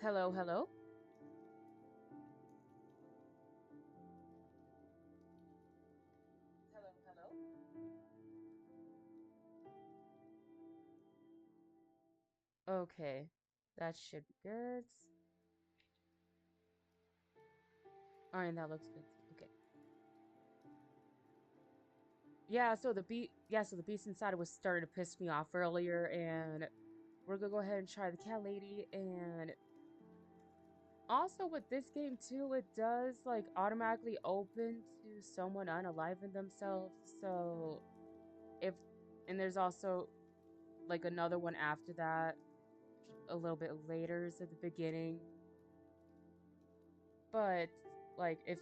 Hello, hello. Hello, hello. Okay, that should be good. All right, that looks good. Okay. So the beast inside was starting to piss me off earlier, and we're gonna go ahead and try the cat lady. And also with this game too, it does like automatically open to someone unaliving themselves. So if and there's also like another one after that, a little bit later is at the beginning. But like if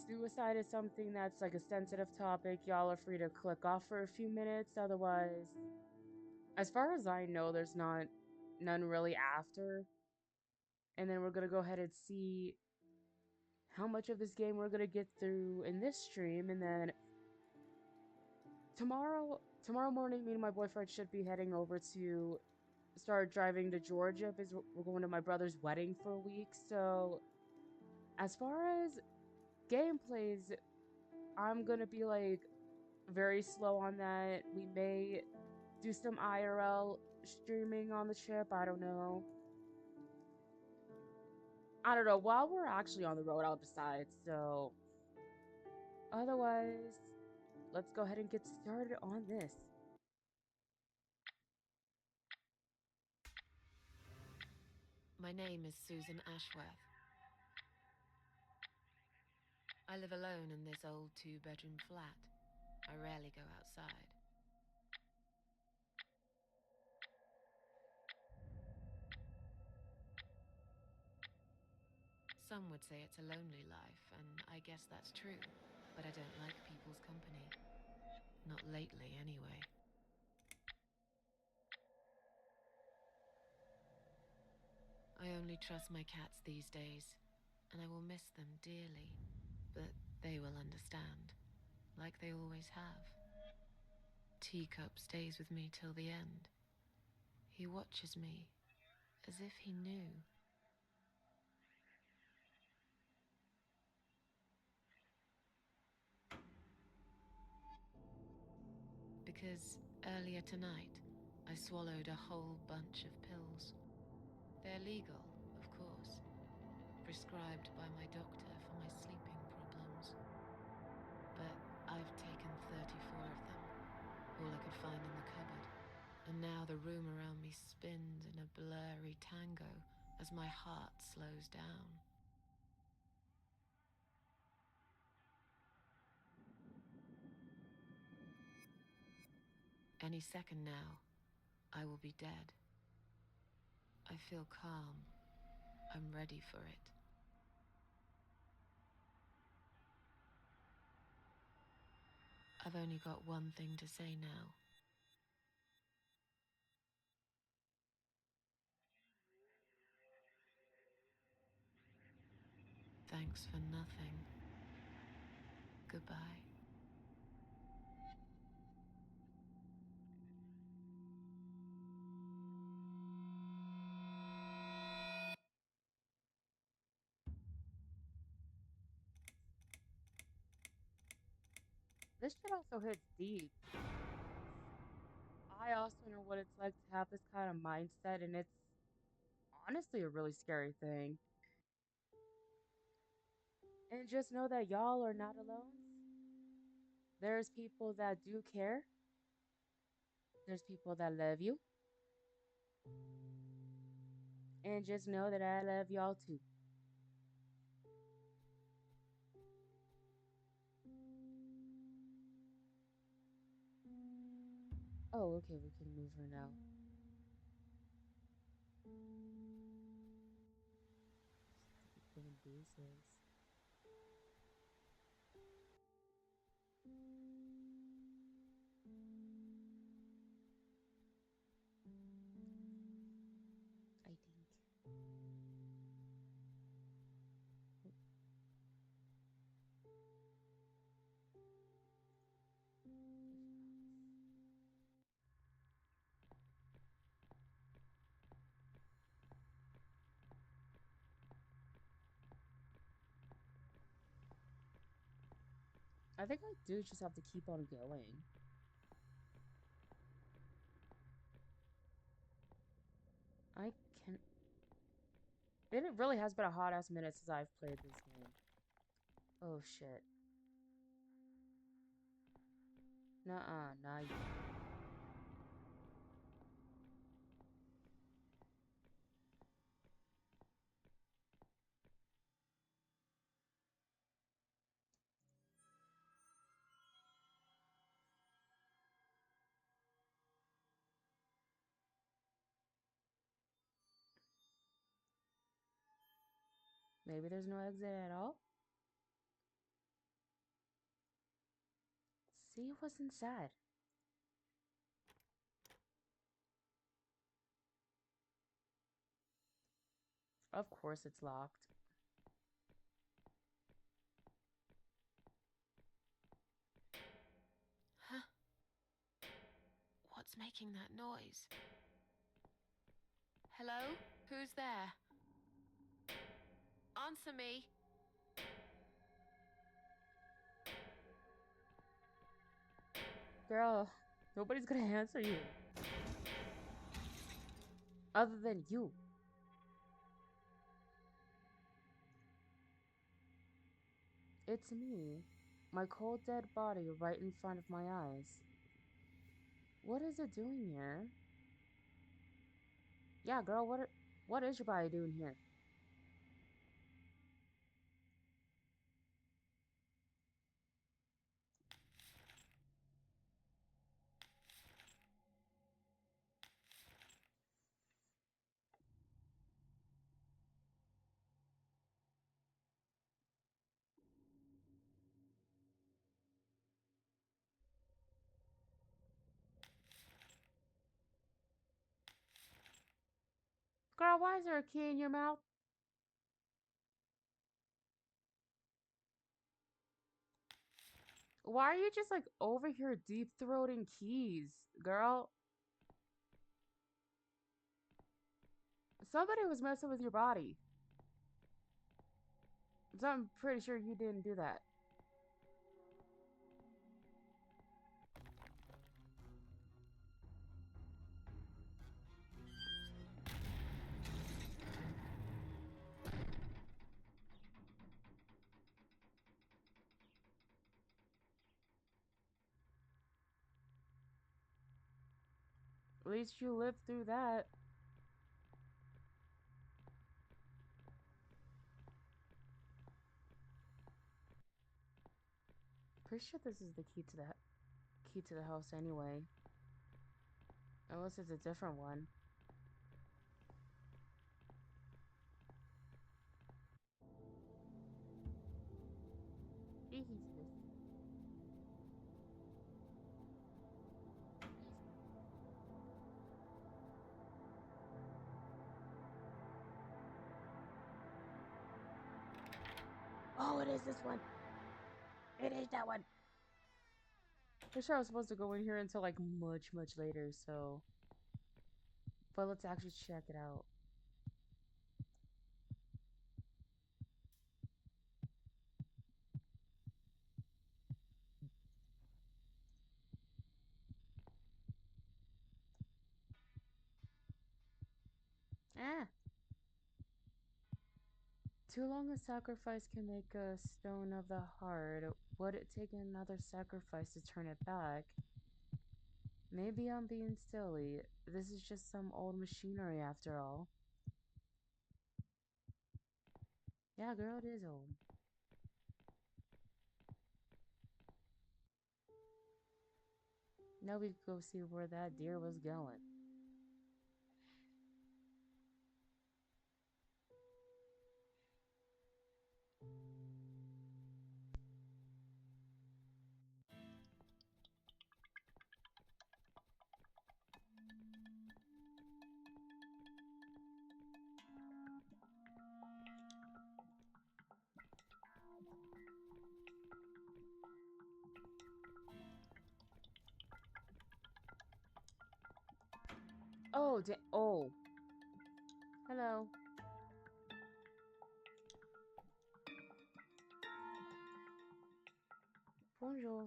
suicide is something that's like a sensitive topic, y'all are free to click off for a few minutes. Otherwise, as far as I know, there's none really after. And then we're gonna go ahead and see how much of this game we're gonna get through in this stream, and then tomorrow morning, me and my boyfriend should be heading over to start driving to Georgia because we're going to my brother's wedding for a week. So as far as gameplays, I'm gonna be like very slow on that. We may do some IRL streaming on the trip. I don't know. While we're actually on the road, I'll decide. So otherwise, let's go ahead and get started on this. My name is Susan Ashworth. I live alone in this old two-bedroom flat. I rarely go outside. Some would say it's a lonely life, and I guess that's true, but I don't like people's company. Not lately, anyway. I only trust my cats these days, and I will miss them dearly, but they will understand, like they always have. Teacup stays with me till the end. He watches me, as if he knew. Because earlier tonight, I swallowed a whole bunch of pills. They're legal, of course, prescribed by my doctor for my sleeping problems. But I've taken 34 of them, all I could find in the cupboard. And now the room around me spins in a blurry tango as my heart slows down. Any second now, I will be dead. I feel calm. I'm ready for it. I've only got one thing to say now. Thanks for nothing. Goodbye. This shit also hits deep. I also know what it's like to have this kind of mindset, and it's honestly a really scary thing. And just know that y'all are not alone. There's people that do care. There's people that love you. And just know that I love y'all too. Oh, okay, we can move her now. Giving bruises. I think. I think I do just have to keep on going. I can... It really has been a hot ass minute since I've played this game. Oh shit. Nuh-uh, not yet. Maybe there's no exit at all? See what's inside. Of course it's locked. Huh? What's making that noise? Hello? Who's there? Answer me. Girl, nobody's gonna answer you. Other than you. It's me. My cold dead body right in front of my eyes. What is it doing here? Yeah, girl, what is your body doing here? Girl, why is there a key in your mouth? Why are you just like over here deep throating keys, girl? Somebody was messing with your body. So I'm pretty sure you didn't do that. At least you lived through that. Pretty sure this is the key to the house anyway. Unless it's a different one. Jesus. Oh, it is this one. It is that one. Pretty sure I was supposed to go in here until like much later, so. But let's actually check it out. Ah! Too long a sacrifice can make a stone of the heart. Would it take another sacrifice to turn it back? Maybe I'm being silly. This is just some old machinery after all. Yeah, girl, it is old. Now we can go see where that deer was going. Oh, oh. Hello. Bonjour.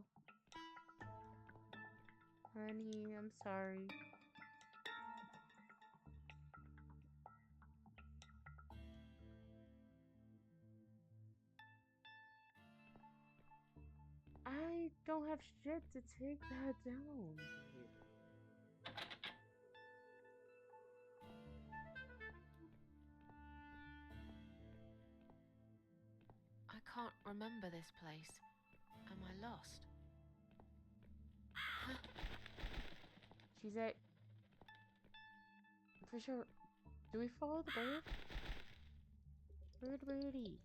Honey, I'm sorry. I don't have shit to take that down. I can't remember this place. Am I lost? Huh? She's at... For sure. Do we follow the bird? Birdie.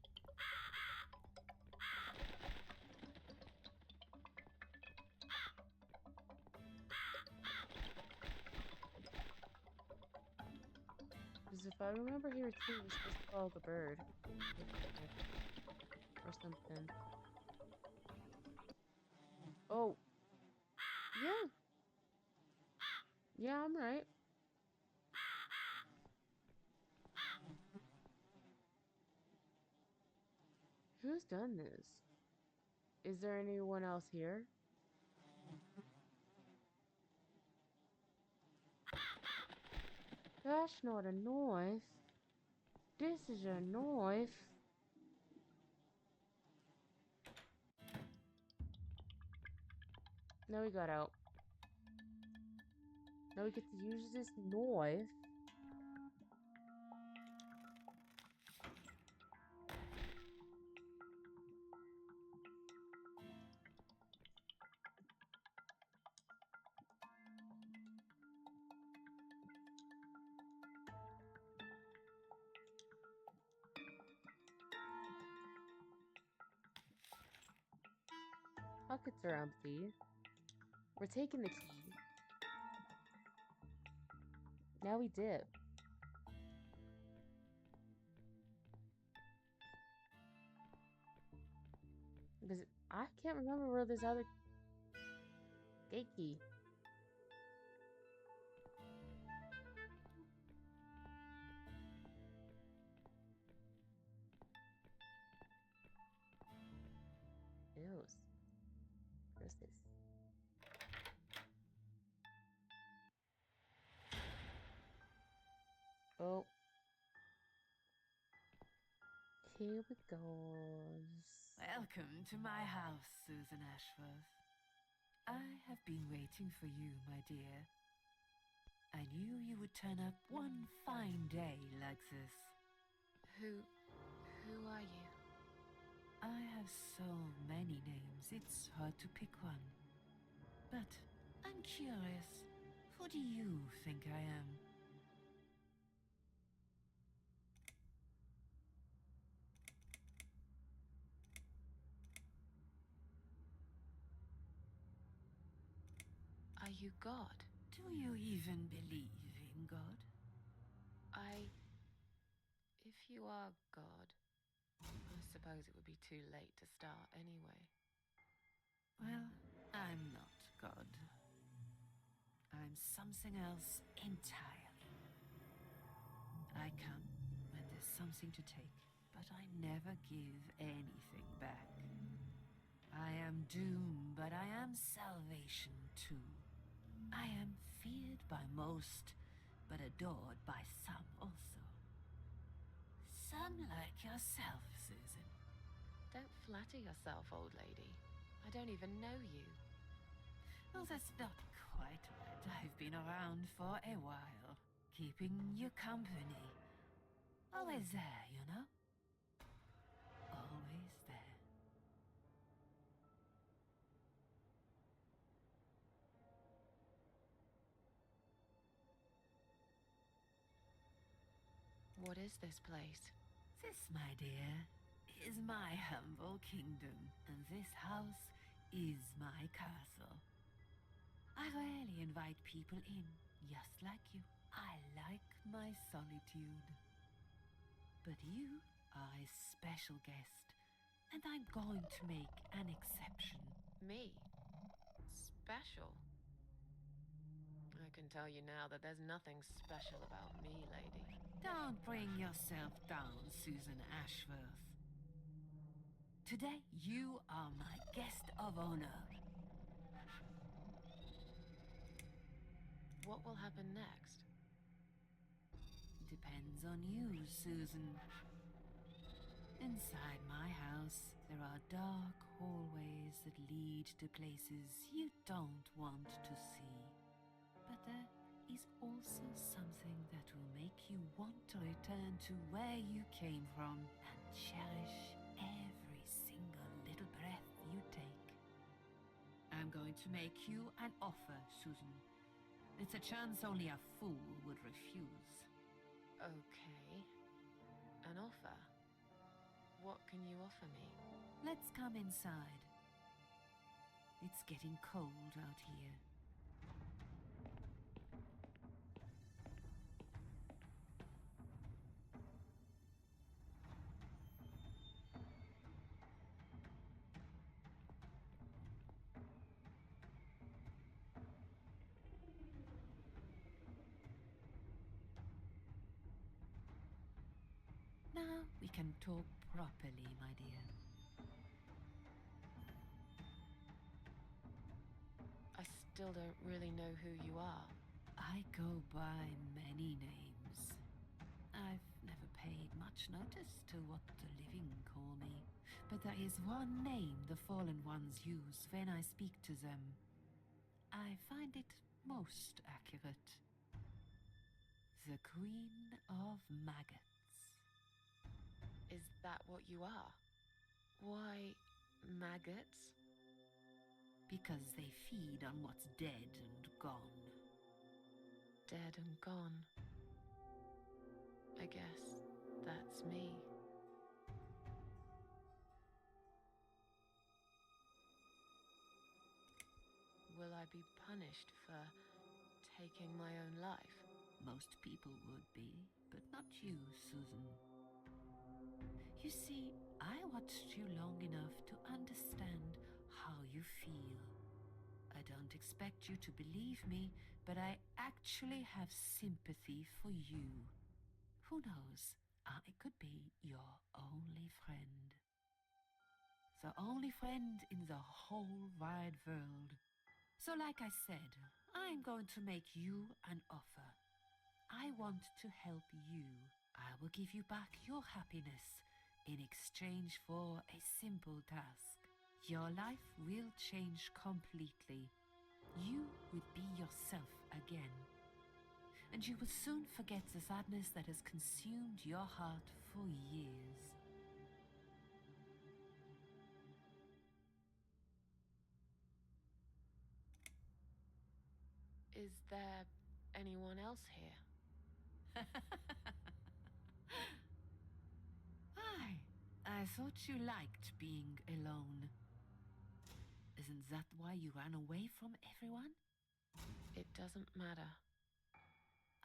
Because if I remember here too, we're supposed to follow the bird. Or something. Oh. Yeah. Yeah, I'm right. Who's done this? Is there anyone else here? That's not a knife. This is a knife. Now we got out. Now we get to use this knife. Pockets are empty. We're taking the key. Now we dip. Because I can't remember where this other gate key. Ew. What is this? Oh. Here we go. Welcome to my house, Susan Ashworth. I have been waiting for you, my dear. I knew you would turn up one fine day like this. Who are you? I have so many names, it's hard to pick one. But I'm curious, who do you think I am? Are you God? Do you even believe in God? If you are God, I suppose it would be too late to start anyway. Well, I'm not God. I'm something else entirely. I come when there's something to take, but I never give anything back. I am doom, but I am salvation too. I am feared by most, but adored by some also. Some like yourself, Susan. Don't flatter yourself, old lady. I don't even know you. Well, that's not quite right. I've been around for a while, keeping you company. Always there, you know? Always there. What is this place? This, my dear, is my humble kingdom, and this house is my castle. I rarely invite people in, just like you. I like my solitude. But you are a special guest, and I'm going to make an exception. Me? Special? I can tell you now that there's nothing special about me, lady. Don't bring yourself down, Susan Ashworth. Today, you are my guest of honor. What will happen next? Depends on you, Susan. Inside my house, there are dark hallways that lead to places you don't want to see. But there is also something that will make you want to return to where you came from and cherish every single little breath you take. I'm going to make you an offer, Susan. It's a chance only a fool would refuse. Okay. An offer? What can you offer me? Let's come inside. It's getting cold out here. Now we can talk properly, my dear. I still don't really know who you are. I go by many names. I've never paid much notice to what the living call me, but there is one name the fallen ones use when I speak to them. I find it most accurate. The Queen of Maggots. Is that what you are? Why, maggots? Because they feed on what's dead and gone. Dead and gone. I guess that's me. Will I be punished for taking my own life? Most people would be, but not you, Susan. You see, I watched you long enough to understand how you feel. I don't expect you to believe me, but I actually have sympathy for you. Who knows? I could be your only friend. The only friend in the whole wide world. So like I said, I'm going to make you an offer. I want to help you. I will give you back your happiness in exchange for a simple task. Your life will change completely. You will be yourself again. And you will soon forget the sadness that has consumed your heart for years. Is there anyone else here? I thought you liked being alone. Isn't that why you ran away from everyone? It doesn't matter.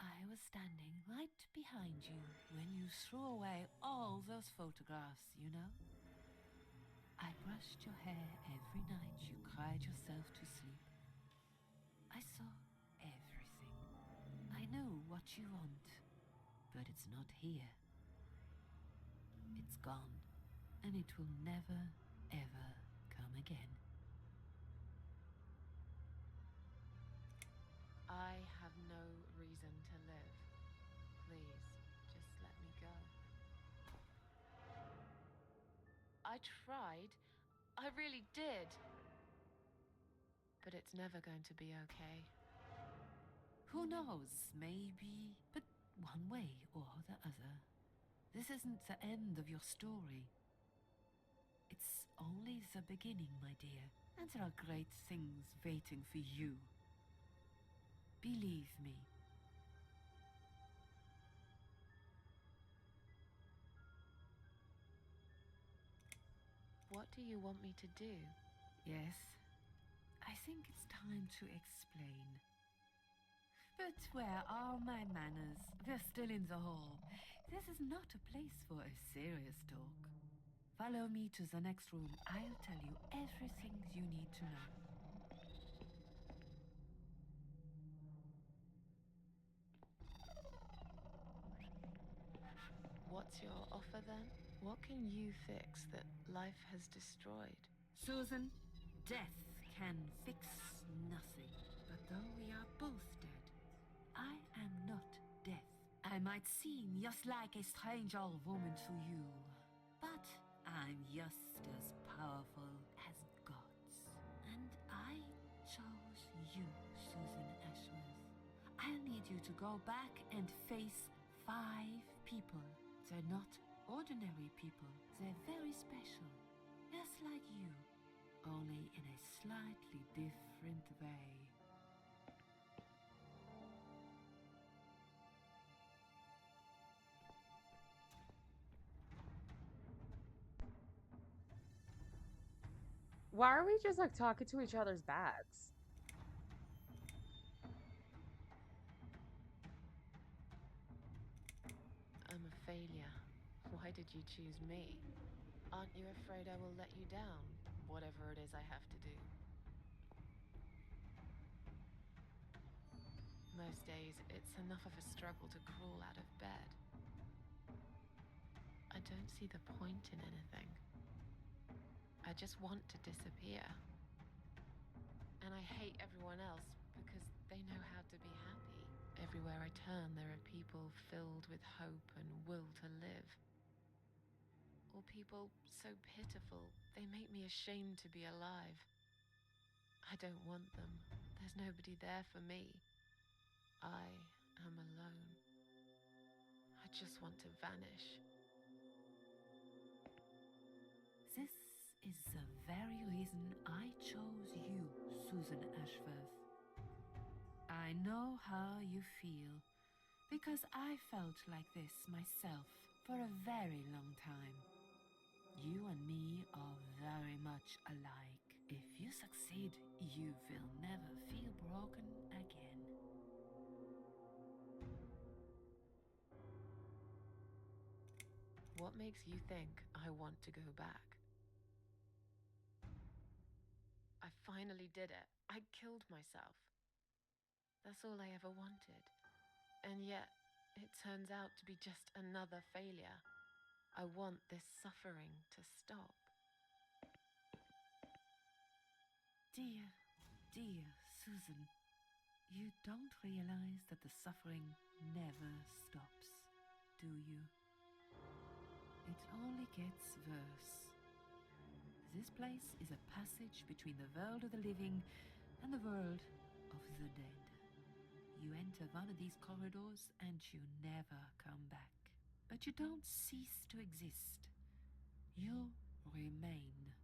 I was standing right behind you when you threw away all those photographs, you know? I brushed your hair every night you cried yourself to sleep. I saw everything. I know what you want, but it's not here. It's gone, and it will never, ever come again. I have no reason to live. Please, just let me go. I tried. I really did. But it's never going to be okay. Who knows, maybe, but one way or the other. This isn't the end of your story. It's only the beginning, my dear, and there are great things waiting for you. Believe me. What do you want me to do? Yes, I think it's time to explain. But where are my manners? We're still in the hall. This is not a place for a serious talk. Follow me to the next room. I'll tell you everything you need to know. What's your offer then? What can you fix that life has destroyed? Susan, death can fix nothing. But though we are both dead, I am not death. I might seem just like a strange old woman to you, but I'm just as powerful as gods. And I chose you, Susan Ashworth. I'll need you to go back and face 5 people. They're not ordinary people. They're very special. Just like you, only in a slightly different way. Why are we just like talking to each other's backs? I'm a failure. Why did you choose me? Aren't you afraid I will let you down, whatever it is I have to do? Most days, it's enough of a struggle to crawl out of bed. I don't see the point in anything. I just want to disappear. And I hate everyone else because they know how to be happy. Everywhere I turn, there are people filled with hope and will to live. Or people so pitiful, they make me ashamed to be alive. I don't want them. There's nobody there for me. I am alone. I just want to vanish. This is the very reason I chose you, Susan Ashworth. I know how you feel, because I felt like this myself for a very long time. You and me are very much alike. If you succeed, you will never feel broken again. What makes you think I want to go back? I finally did it. I killed myself. That's all I ever wanted. And yet, it turns out to be just another failure. I want this suffering to stop. Dear, dear Susan, you don't realize that the suffering never stops, do you? It only gets worse. This place is a passage between the world of the living and the world of the dead. You enter one of these corridors and you never come back. But you don't cease to exist. You remain.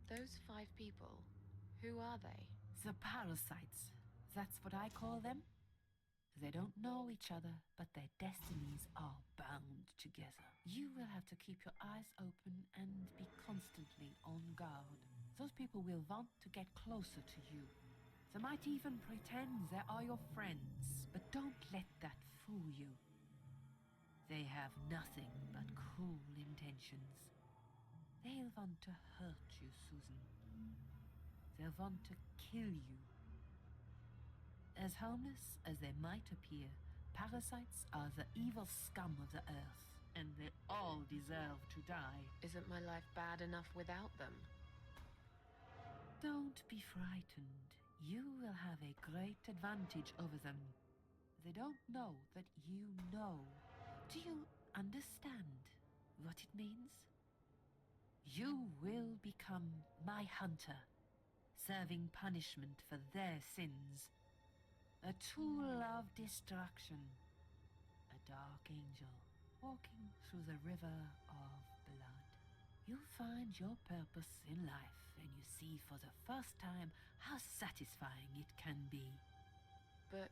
Those 5 people, who are they? The parasites. That's what I call them. They don't know each other, but their destinies are bound together. You will have to keep your eyes open and be constantly on guard. Those people will want to get closer to you. They might even pretend they are your friends, but don't let that fool you. They have nothing but cruel intentions. They'll want to hurt you, Susan. They'll want to kill you. As harmless as they might appear, parasites are the evil scum of the earth, and they all deserve to die. Isn't my life bad enough without them? Don't be frightened. You will have a great advantage over them. They don't know that you know. Do you understand what it means? You will become my hunter, serving punishment for their sins. A tool of destruction. A dark angel walking through the river of blood. You'll find your purpose in life, and you see for the first time how satisfying it can be. But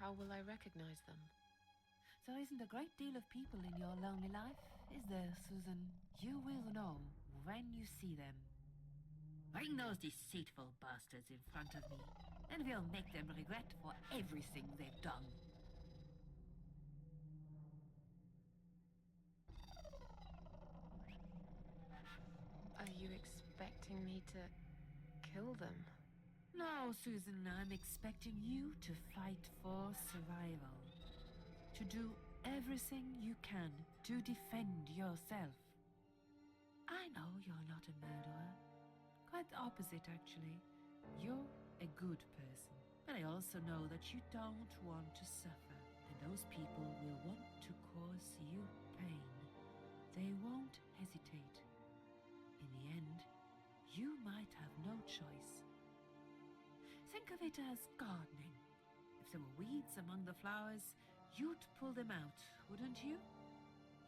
how will I recognize them? There isn't a great deal of people in your lonely life, is there, Susan? You will know when you see them. Bring those deceitful bastards in front of me, and we'll make them regret for everything they've done. Are you expecting me to kill them? No, Susan, I'm expecting you to fight for survival. To do everything you can to defend yourself. I know you're not a murderer. Quite the opposite, actually. You're a good person. But I also know that you don't want to suffer. And those people will want to cause you pain. They won't hesitate. In the end, you might have no choice. Think of it as gardening. If there were weeds among the flowers, you'd pull them out, wouldn't you?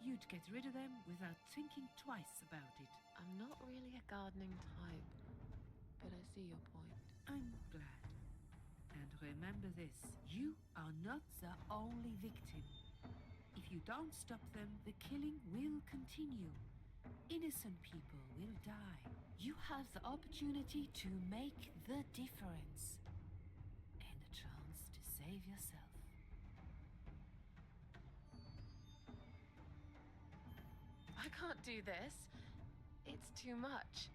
You'd get rid of them without thinking twice about it. I'm not really a gardening type, but I see your point. I'm glad. And remember this, you are not the only victim. If you don't stop them, the killing will continue. Innocent people will die. You have the opportunity to make the difference. And a chance to save yourself. I can't do this. It's too much.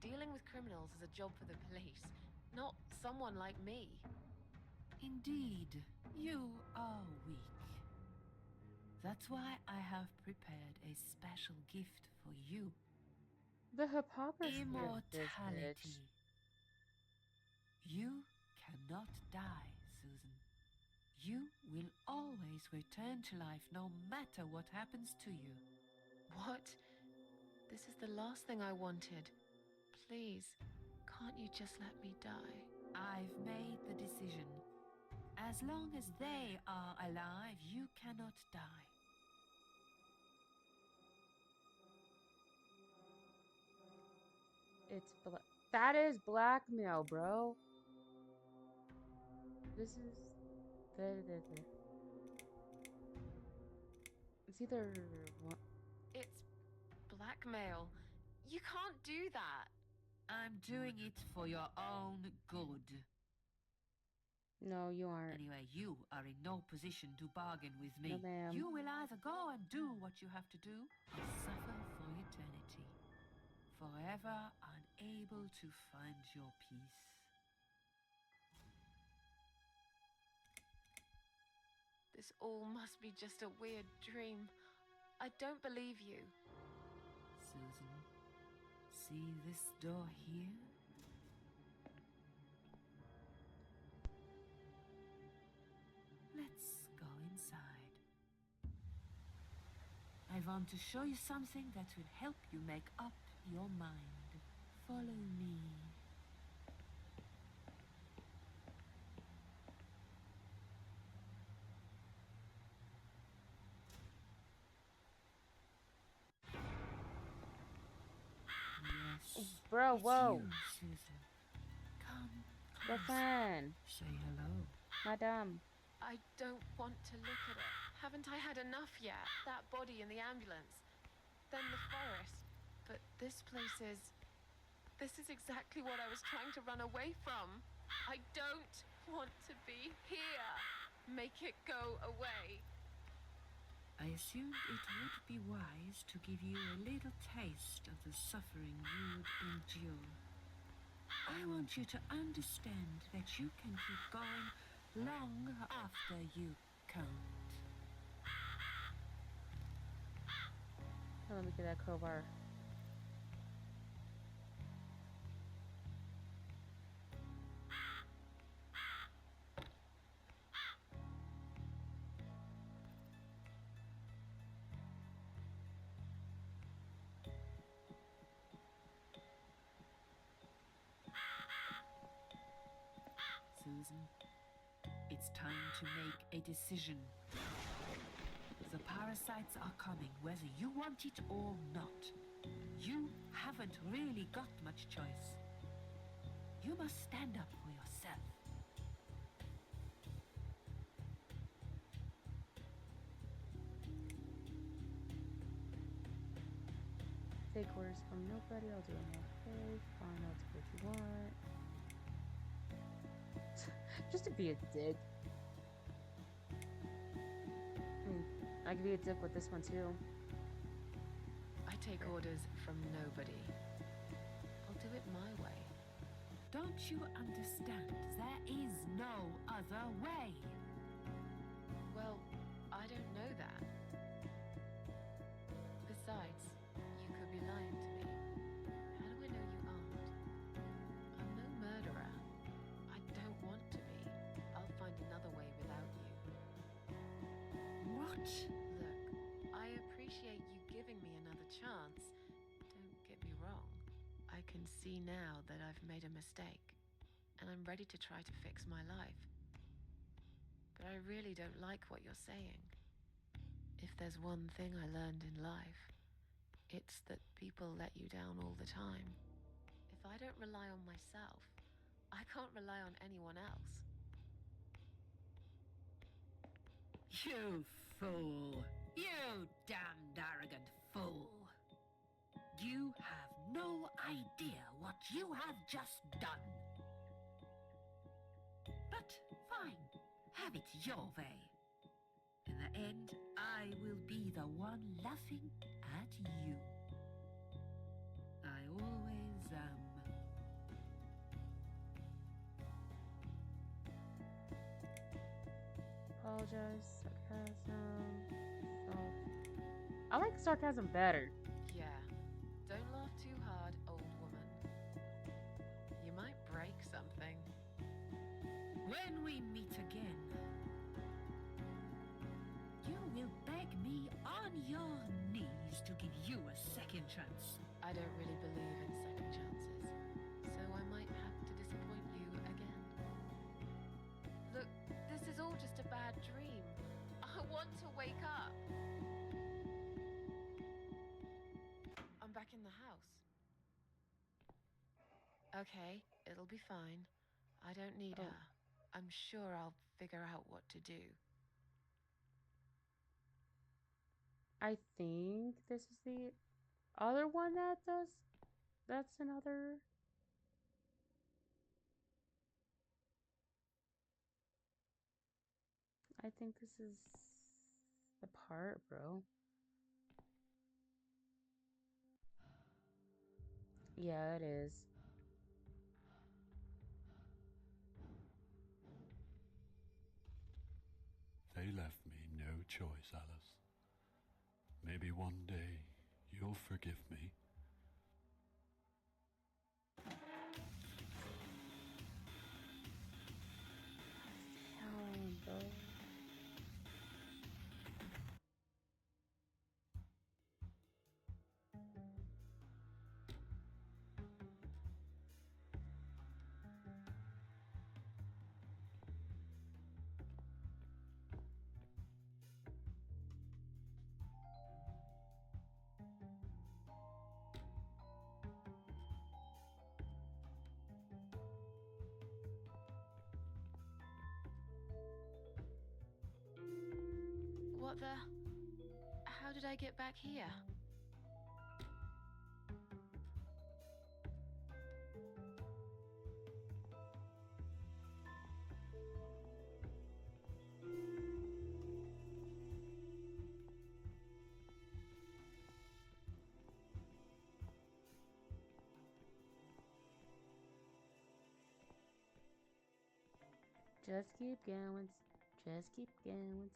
Dealing with criminals is a job for the police, not someone like me. Indeed, you are weak. That's why I have prepared a special gift for you. The hypocrisy of this bitch. Immortality. You cannot die, Susan. You will always return to life no matter what happens to you. What? This is the last thing I wanted. Please, can't you just let me die? I've made the decision. As long as they are alive, you cannot die. That is blackmail, bro. This is it's either one. It's blackmail. You can't do that. I'm doing it for your own good. No, you aren't. Anyway, you are in no position to bargain with me. No, ma'am. You will either go and do what you have to do or suffer for eternity. Forever unable to find your peace. This all must be just a weird dream. I don't believe you. Susan, see this door here? Let's go inside. I want to show you something that will help you make up your mind. Follow me. Yes. Bro, It's whoa. you, Susan. Come, Girlfriend. say hello. Madame. I don't want to look at it. Haven't I had enough yet? That body in the ambulance. Then the forest. But this place is... This is exactly what I was trying to run away from. I don't want to be here. Make it go away. I assumed it would be wise to give you a little taste of the suffering you would endure. I want you to understand that you can keep going long after you can't. Let me get that crowbar. Susan, it's time to make a decision. The parasites are coming, whether you want it or not. You haven't really got much choice. You must stand up for yourself. Take orders from nobody. I'll do it more faith. Fine, I'll do what you want. Just to be a dick. I can be a dick with this one too. I take orders from nobody. I'll do it my way. Don't you understand? There is no other way. Look, I appreciate you giving me another chance. Don't get me wrong. I can see now that I've made a mistake, and I'm ready to try to fix my life. But I really don't like what you're saying. If there's one thing I learned in life, it's that people let you down all the time. If I don't rely on myself, I can't rely on anyone else. You fool! You damned arrogant fool! You have no idea what you have just done. But fine, have it your way. In the end, I will be the one laughing at you. I always am. Apologize, sarcasm. I like sarcasm better. Yeah, don't laugh too hard, old woman. You might break something. When we meet again, you will beg me on your knees to give you a second chance. I don't really believe in second chances, so I might have to disappoint you again. Look, this is all just a bad dream. I want to wake up. I'm back in the house. Okay, it'll be fine. I don't need her. I'm sure I'll figure out what to do. I think this is the other one that does. That's another. I think this is the part, bro. Yeah, it is. They left me no choice, Alice. Maybe one day you'll forgive me. Damn, bro. What the? How did I get back here? Just keep going. Just keep going.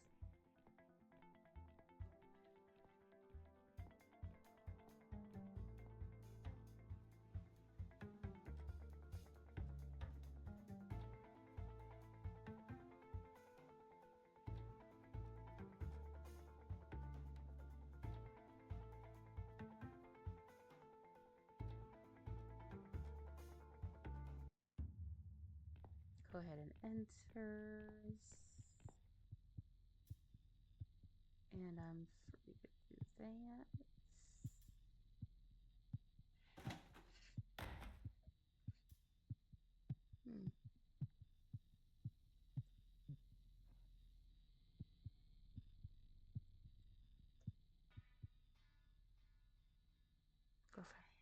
Go ahead and enter. And I'm free to do that. Go for it.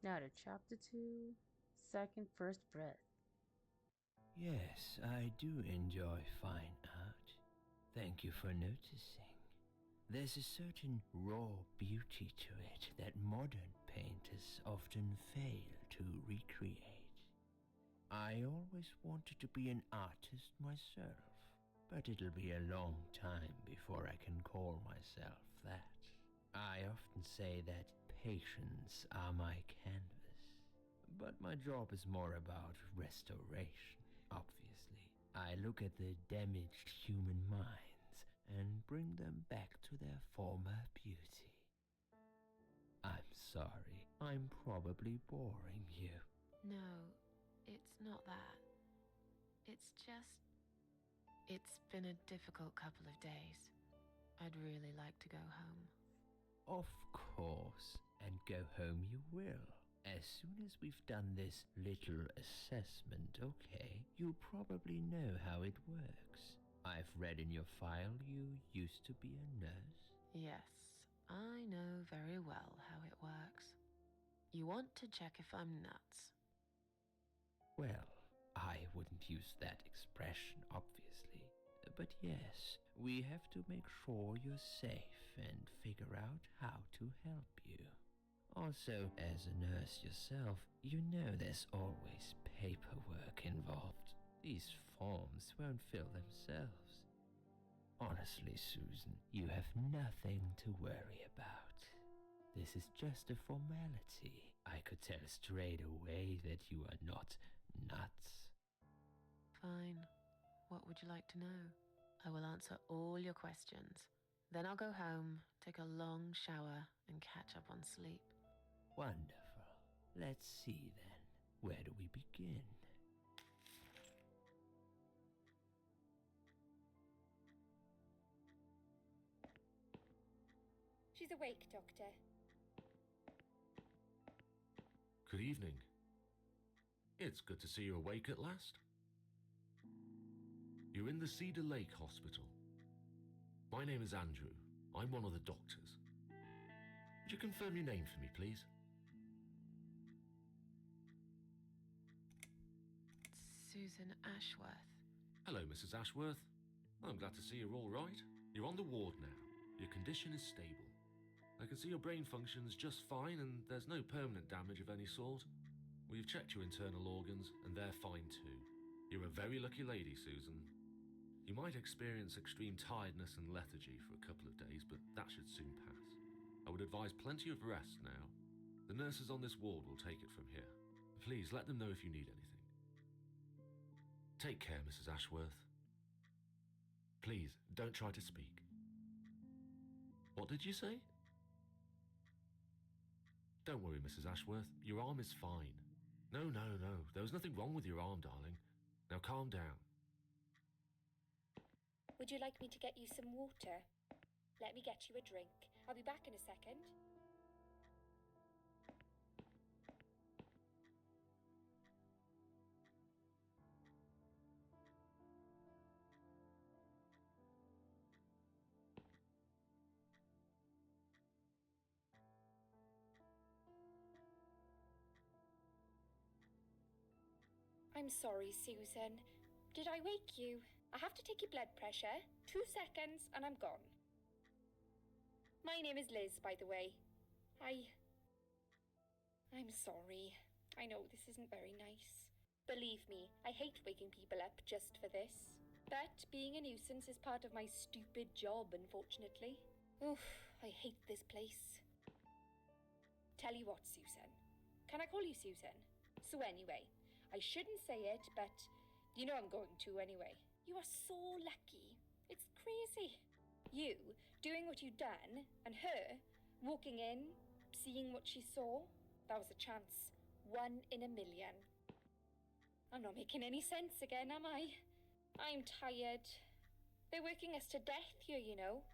Now to chapter 2, second first breath. Yes, I do enjoy fine art. Thank you for noticing. There's a certain raw beauty to it that modern painters often fail to recreate. I always wanted to be an artist myself, but it'll be a long time before I can call myself that. I often say that patients are my canvas, but my job is more about restoration, obviously. I look at the damaged human minds and bring them back to their former beauty. I'm sorry, I'm probably boring you. No, it's not that. It's just... It's been a difficult couple of days. I'd really like to go home. Of course, and go home you will. As soon as we've done this little assessment, okay, you'll probably know how it works. I've read in your file you used to be a nurse. Yes, I know very well how it works. You want to check if I'm nuts? Well, I wouldn't use that expression, obviously. But yes, we have to make sure you're safe and figure out how to help you. Also, as a nurse yourself, you know there's always paperwork involved. These forms won't fill themselves. Honestly, Susan, you have nothing to worry about. This is just a formality. I could tell straight away that you are not nuts. Fine. What would you like to know? I will answer all your questions. Then I'll go home, take a long shower, and catch up on sleep. Wonderful. Let's see then. Where do we begin? She's awake, Doctor. Good evening. It's good to see you awake at last. You're in the Cedar Lake Hospital. My name is Andrew. I'm one of the doctors. Would you confirm your name for me, please? Susan Ashworth. Hello, Mrs. Ashworth. I'm glad to see you're all right. You're on the ward now. Your condition is stable. I can see your brain functions just fine and there's no permanent damage of any sort. We've checked your internal organs and they're fine too. You're a very lucky lady, Susan. You might experience extreme tiredness and lethargy for a couple of days, but that should soon pass. I would advise plenty of rest now. The nurses on this ward will take it from here. Please let them know if you need anything. Take care, Mrs. Ashworth. Please, don't try to speak. What did you say? Don't worry, Mrs. Ashworth. Your arm is fine. No. There was nothing wrong with your arm, darling. Now calm down. Would you like me to get you some water? Let me get you a drink. I'll be back in a second. I'm sorry, Susan. Did I wake you? I have to take your blood pressure. 2 seconds and I'm gone. My name is Liz, by the way. I'm sorry. I know this isn't very nice. Believe me, I hate waking people up just for this. But being a nuisance is part of my stupid job, unfortunately. Oof, I hate this place. Tell you what, Susan. Can I call you Susan? So anyway, I shouldn't say it, but you know I'm going to anyway. You are so lucky. It's crazy. You doing what you've done, and her walking in, seeing what she saw. That was a chance. 1 in a million. I'm not making any sense again, am I? I'm tired. They're working us to death here, you know.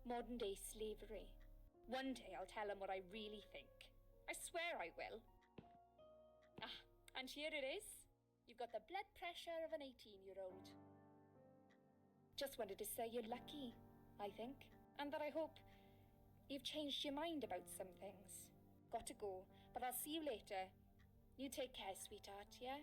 Modern day slavery. One day I'll tell them what I really think. I swear I will. Ah, and here it is. You've got the blood pressure of an 18-year-old. Just wanted to say you're lucky, I think, and that I hope you've changed your mind about some things. Gotta go, but I'll see you later. You take care, sweetheart, yeah?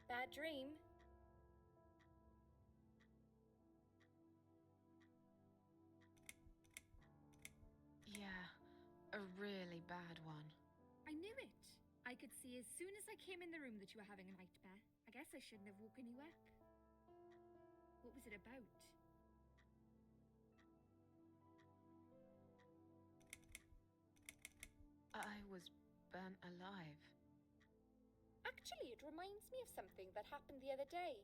Bad dream? Yeah, a really bad one. I knew it. I could see as soon as I came in the room that you were having a nightmare. I guess I shouldn't have woken you up. What was it about? I was burnt alive. Actually, it reminds me of something that happened the other day.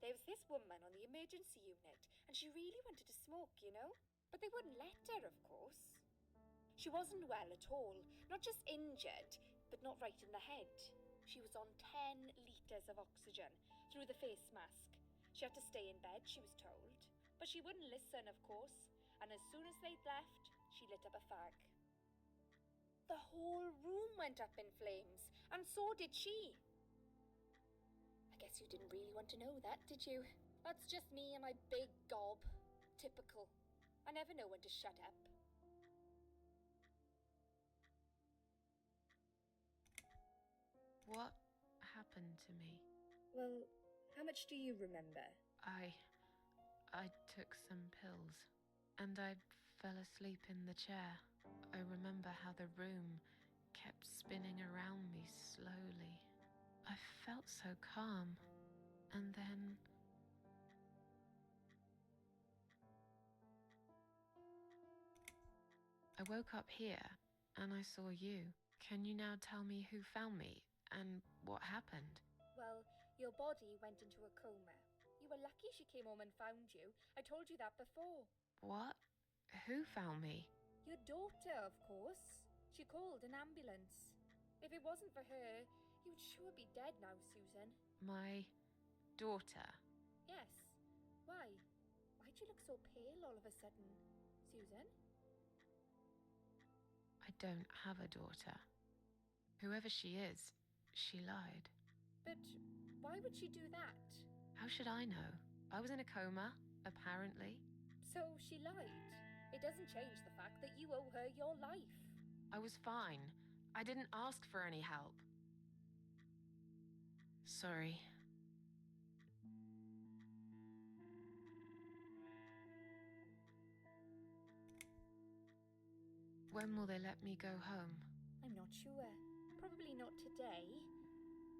There was this woman on the emergency unit, and she really wanted to smoke, you know? But they wouldn't let her, of course. She wasn't well at all, not just injured, but not right in the head. She was on 10 litres of oxygen through the face mask. She had to stay in bed, she was told. But she wouldn't listen, of course, and as soon as they'd left, she lit up a fag. The whole room went up in flames, and so did she. I guess you didn't really want to know that, did you? That's just me and my big gob. Typical. I never know when to shut up. What happened to me? Well, how much do you remember? I took some pills, and I fell asleep in the chair. I remember how the room kept spinning around me slowly. I felt so calm, and then... I woke up here, and I saw you. Can you now tell me who found me, and what happened? Well, your body went into a coma. You were lucky she came home and found you. I told you that before. What? Who found me? Your daughter, of course. She called an ambulance. If it wasn't for her, you'd sure be dead now, Susan. My daughter? Yes. Why? Why'd you look so pale all of a sudden, Susan? I don't have a daughter. Whoever she is, she lied. But why would she do that? How should I know? I was in a coma, apparently. So she lied. It doesn't change the fact that you owe her your life. I was fine. I didn't ask for any help. Sorry. When will they let me go home? I'm not sure. Probably not today.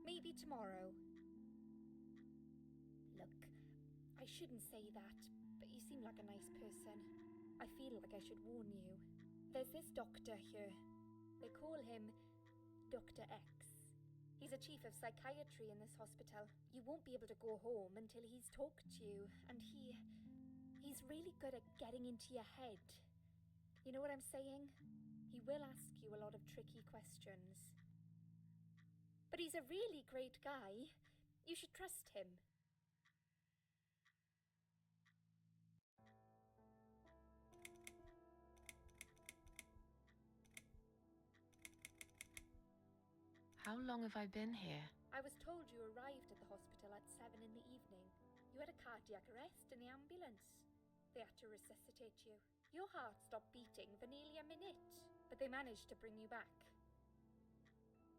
Maybe tomorrow. Look, I shouldn't say that, but you seem like a nice person. I feel like I should warn you. There's this doctor here. They call him Dr. X. He's a chief of psychiatry in this hospital. You won't be able to go home until he's talked to you, and he's really good at getting into your head. You know what I'm saying? He will ask you a lot of tricky questions. But he's a really great guy. You should trust him. How long have I been here? I was told you arrived at the hospital at 7 in the evening. You had a cardiac arrest in the ambulance. They had to resuscitate you. Your heart stopped beating for nearly a minute, but they managed to bring you back.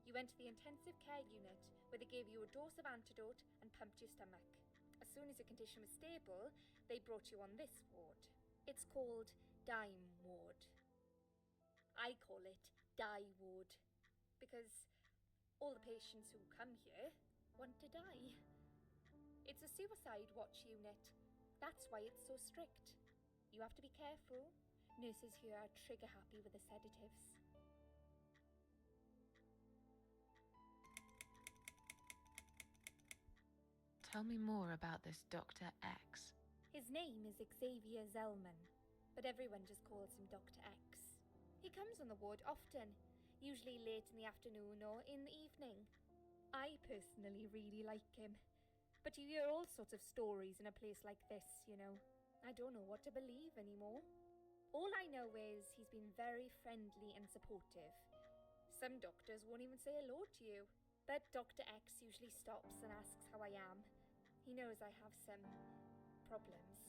You went to the intensive care unit, where they gave you a dose of antidote and pumped your stomach. As soon as your condition was stable, they brought you on this ward. It's called Dime Ward. I call it Die Ward, because all the patients who come here want to die. It's a suicide watch unit. That's why it's so strict. You have to be careful. Nurses here are trigger happy with the sedatives. Tell me more about this Dr. X. His name is Xavier Zellman, but everyone just calls him Dr. X. He comes on the ward often, usually late in the afternoon or in the evening. I personally really like him, but you hear all sorts of stories in a place like this, you know. I don't know what to believe anymore. All I know is he's been very friendly and supportive. Some doctors won't even say hello to you, but Dr. X usually stops and asks how I am. He knows I have some problems.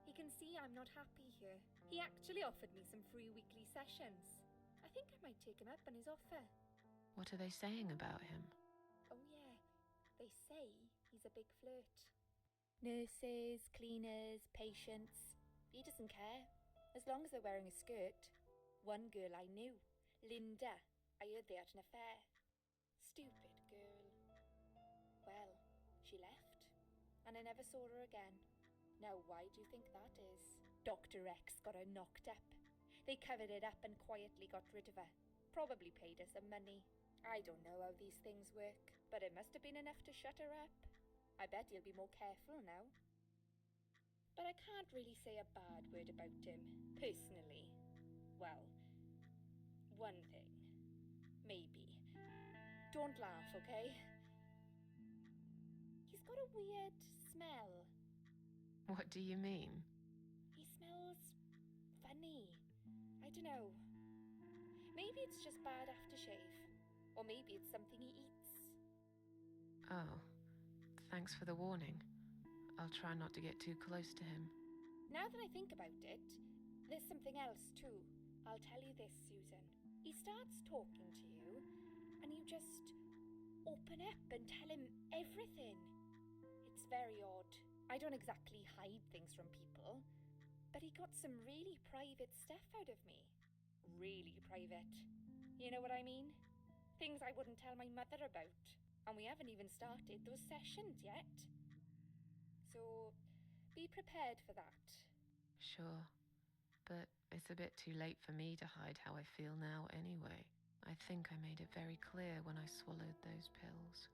He can see I'm not happy here. He actually offered me some free weekly sessions. I think I might take him up on his offer. What are they saying about him? Oh yeah, they say he's a big flirt. Nurses, cleaners, patients. He doesn't care, as long as they're wearing a skirt. One girl I knew, Linda, I heard they had an affair. Stupid girl. Well, she left, and I never saw her again. Now why do you think that is? Dr. X got her knocked up. They covered it up and quietly got rid of her. Probably paid her some money. I don't know how these things work, but it must have been enough to shut her up. I bet he'll be more careful now. But I can't really say a bad word about him, personally. Well, one thing. Maybe. Don't laugh, okay? He's got a weird smell. What do you mean? He smells funny. I don't know. Maybe it's just bad aftershave. Or maybe it's something he eats. Oh, thanks for the warning. I'll try not to get too close to him. Now that I think about it, there's something else too. I'll tell you this, Susan. He starts talking to you, and you just open up and tell him everything. It's very odd. I don't exactly hide things from people, but he got some really private stuff out of me. Really private. You know what I mean? Things I wouldn't tell my mother about. And we haven't even started those sessions yet. So, be prepared for that. Sure, but it's a bit too late for me to hide how I feel now anyway. I think I made it very clear when I swallowed those pills.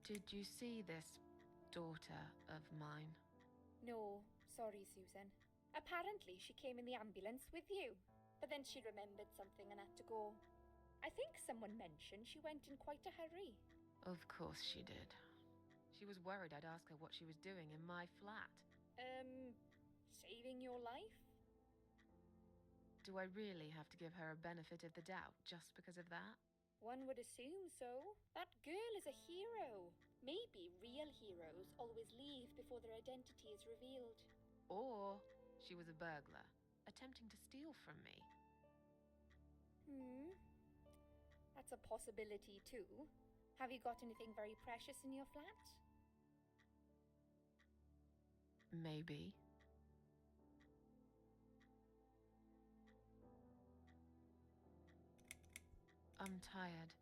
Did you see this daughter of mine? No, sorry, Susan. Apparently she came in the ambulance with you, but then she remembered something and had to go. I think someone mentioned she went in quite a hurry. Of course she did. She was worried I'd ask her what she was doing in my flat. Saving your life? Do I really have to give her a benefit of the doubt just because of that? One would assume so. That girl is a hero. Maybe real heroes always leave before their identity is revealed. Or she was a burglar, attempting to steal from me. That's a possibility too. Have you got anything very precious in your flat? Maybe. I'm tired.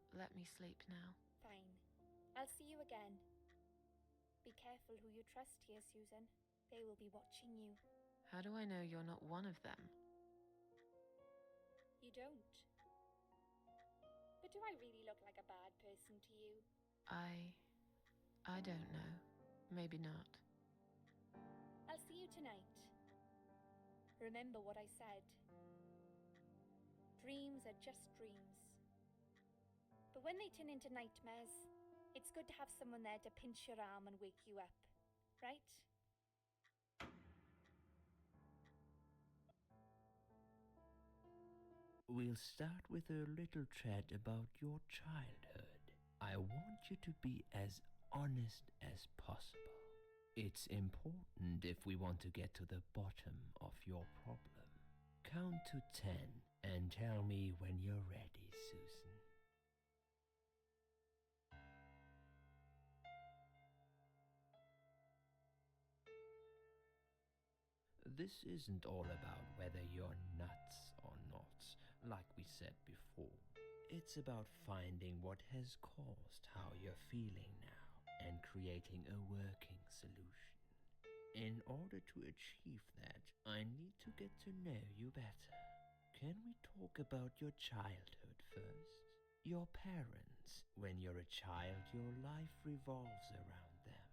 Let me sleep now. Fine. I'll see you again. Be careful who you trust here, Susan. They will be watching you. How do I know you're not one of them? You don't. But do I really look like a bad person to you? I don't know. Maybe not. I'll see you tonight. Remember what I said. Dreams are just dreams. But when they turn into nightmares, it's good to have someone there to pinch your arm and wake you up, right? We'll start with a little chat about your childhood. I want you to be as honest as possible. It's important if we want to get to the bottom of your problem. Count to 10 and tell me when you're ready, Susan. This isn't all about whether you're nuts or not, like we said before. It's about finding what has caused how you're feeling now and creating a working solution. In order to achieve that, I need to get to know you better. Can we talk about your childhood first? Your parents. When you're a child, your life revolves around them.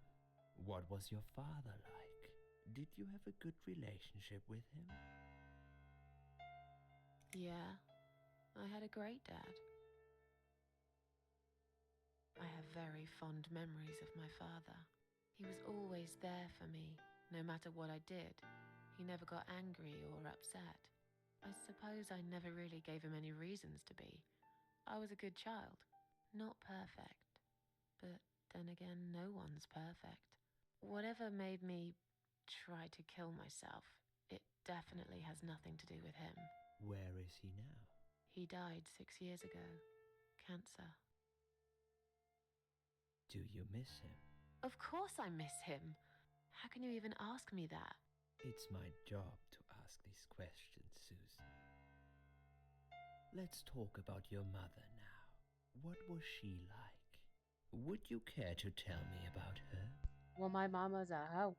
What was your father like? Did you have a good relationship with him? Yeah, I had a great dad. I have very fond memories of my father. He was always there for me, no matter what I did. He never got angry or upset. I suppose I never really gave him any reasons to be. I was a good child, not perfect. But then again, no one's perfect. Whatever made me try to kill myself, it definitely has nothing to do with him. Where is he now? He died 6 years ago. Cancer. Do you miss him? Of course I miss him. How can you even ask me that? It's my job to ask these questions, Susan. Let's talk about your mother now. What was she like? Would you care to tell me about her? Well, my mama's a hoe.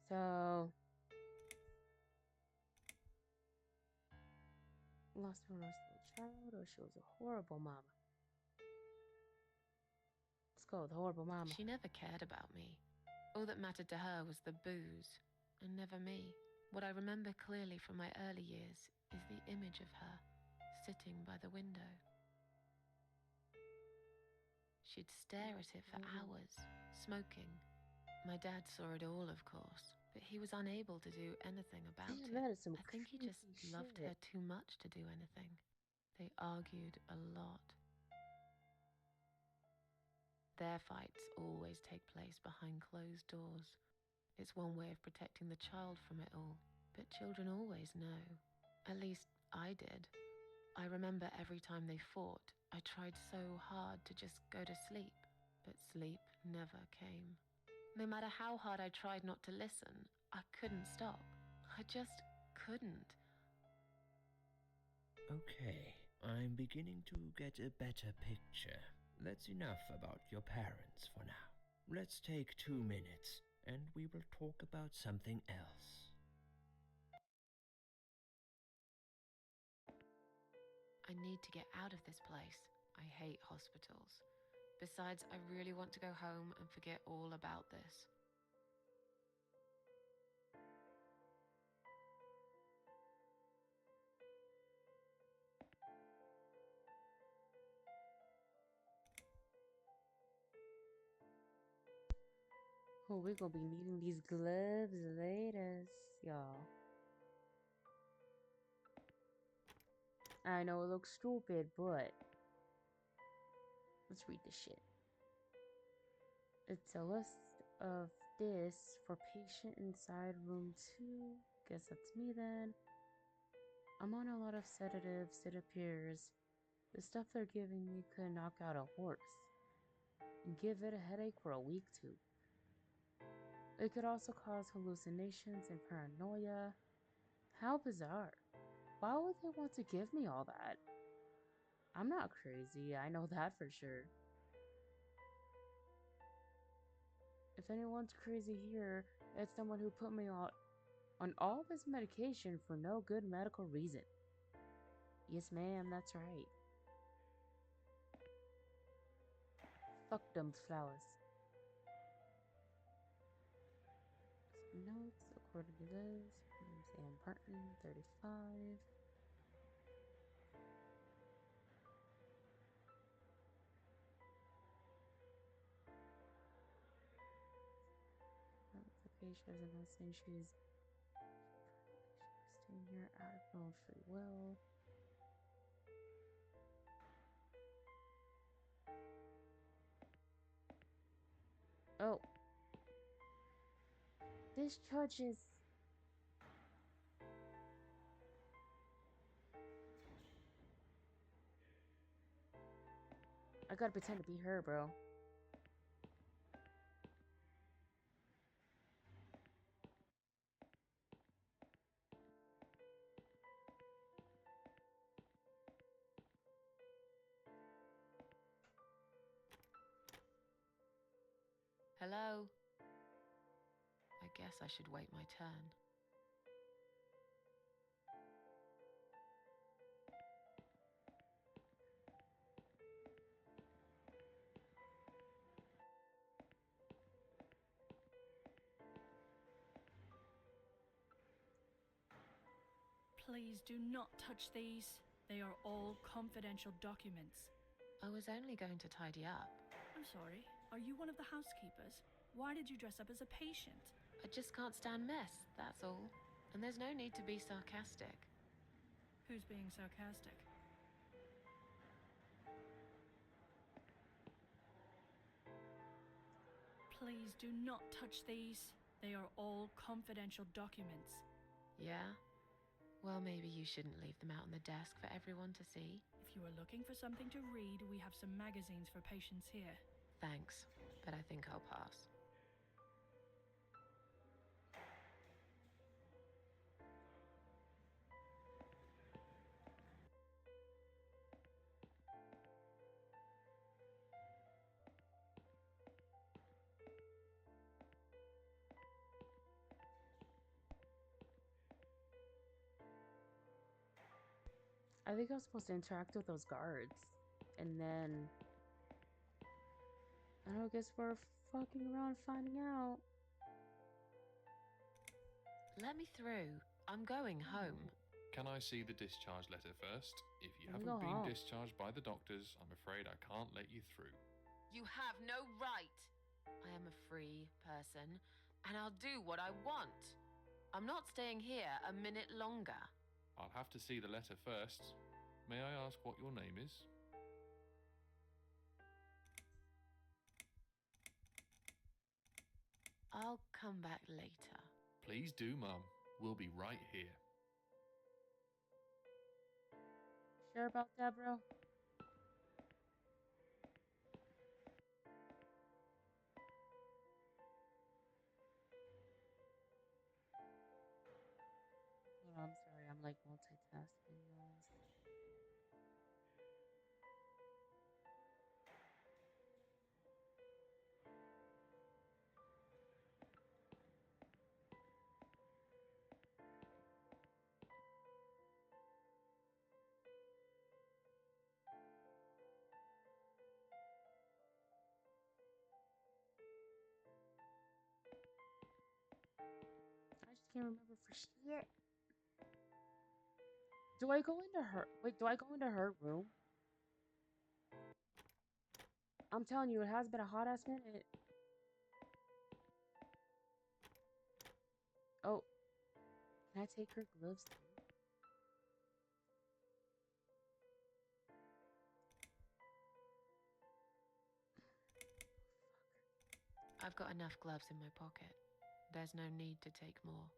So, lost her when I was a little child, or she was a horrible mama. Let's go with horrible mama. She never cared about me. All that mattered to her was the booze, and never me. What I remember clearly from my early years is the image of her sitting by the window. She'd stare at it for hours, smoking. My dad saw it all, of course, but he was unable to do anything about Damn, it. that is some I think he just creepy loved shit. her too much to do anything. They argued a lot. Their fights always take place behind closed doors. It's one way of protecting the child from it all. But children always know. At least I did. I remember every time they fought, I tried so hard to just go to sleep, but sleep never came. No matter how hard I tried not to listen, I couldn't stop. I just couldn't. Okay, I'm beginning to get a better picture. That's enough about your parents for now. Let's take 2 minutes, and we will talk about something else. I need to get out of this place. I hate hospitals. Besides, I really want to go home and forget all about this. Oh, we're gonna be needing these gloves later, y'all. I know it looks stupid, but let's read this shit. It's a list of this for patient inside room 2. Guess that's me then. I'm on a lot of sedatives, it appears. The stuff they're giving me could knock out a horse and give it a headache for a week too. It could also cause hallucinations and paranoia. How bizarre. Why would they want to give me all that? I'm not crazy, I know that for sure. If anyone's crazy here, it's someone who put me on all this medication for no good medical reason. Yes, ma'am, that's right. Fuck them flowers. Some notes, according to this, Sam Parton, 35. The patient is announcing she's staying here out of her own free will. Oh. This judge is... I gotta pretend to be her, bro. Hello? I guess I should wait my turn. Please do not touch these. They are all confidential documents. I was only going to tidy up. I'm sorry, are you one of the housekeepers? Why did you dress up as a patient? I just can't stand mess, that's all. And there's no need to be sarcastic. Who's being sarcastic? Please do not touch these. They are all confidential documents. Yeah? Well, maybe you shouldn't leave them out on the desk for everyone to see. If you are looking for something to read, we have some magazines for patients here. Thanks, but I think I'll pass. I think I'm supposed to interact with those guards. And then I don't guess we're fucking around finding out. Let me through. I'm going home. Can I see the discharge letter first? If you Let me haven't go been home. discharged by the doctors, I'm afraid I can't let you through. You have no right. I am a free person, and I'll do what I want. I'm not staying here a minute longer. I'll have to see the letter first. May I ask what your name is? I'll come back later. Please do, Mum. We'll be right here. Sure about that, bro? Oh, I'm sorry, I'm like multitasking, guys. I just can't remember for shit. Do I go into her? Wait, do I go into her room? I'm telling you, it has been a hot ass minute. Oh, can I take her gloves too? I've got enough gloves in my pocket. There's no need to take more.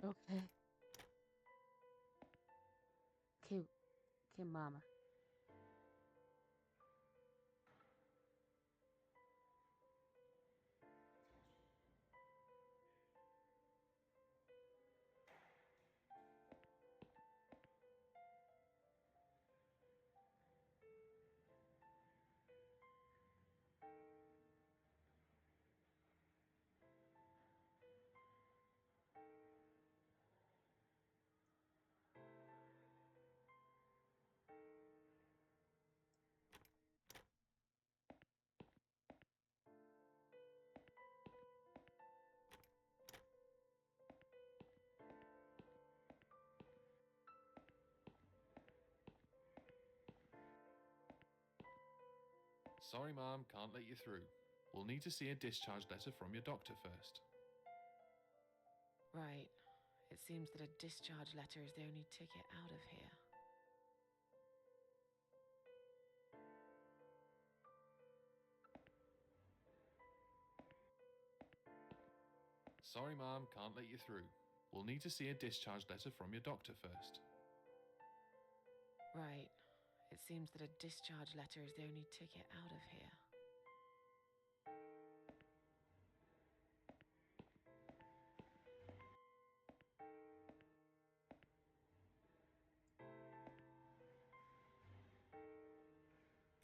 Okay. Okay, mama. Sorry, Mum, can't let you through. We'll need to see a discharge letter from your doctor first. Right. It seems that a discharge letter is the only ticket out of here. Sorry, Mum, can't let you through. We'll need to see a discharge letter from your doctor first. Right. It seems that a discharge letter is the only ticket out of here.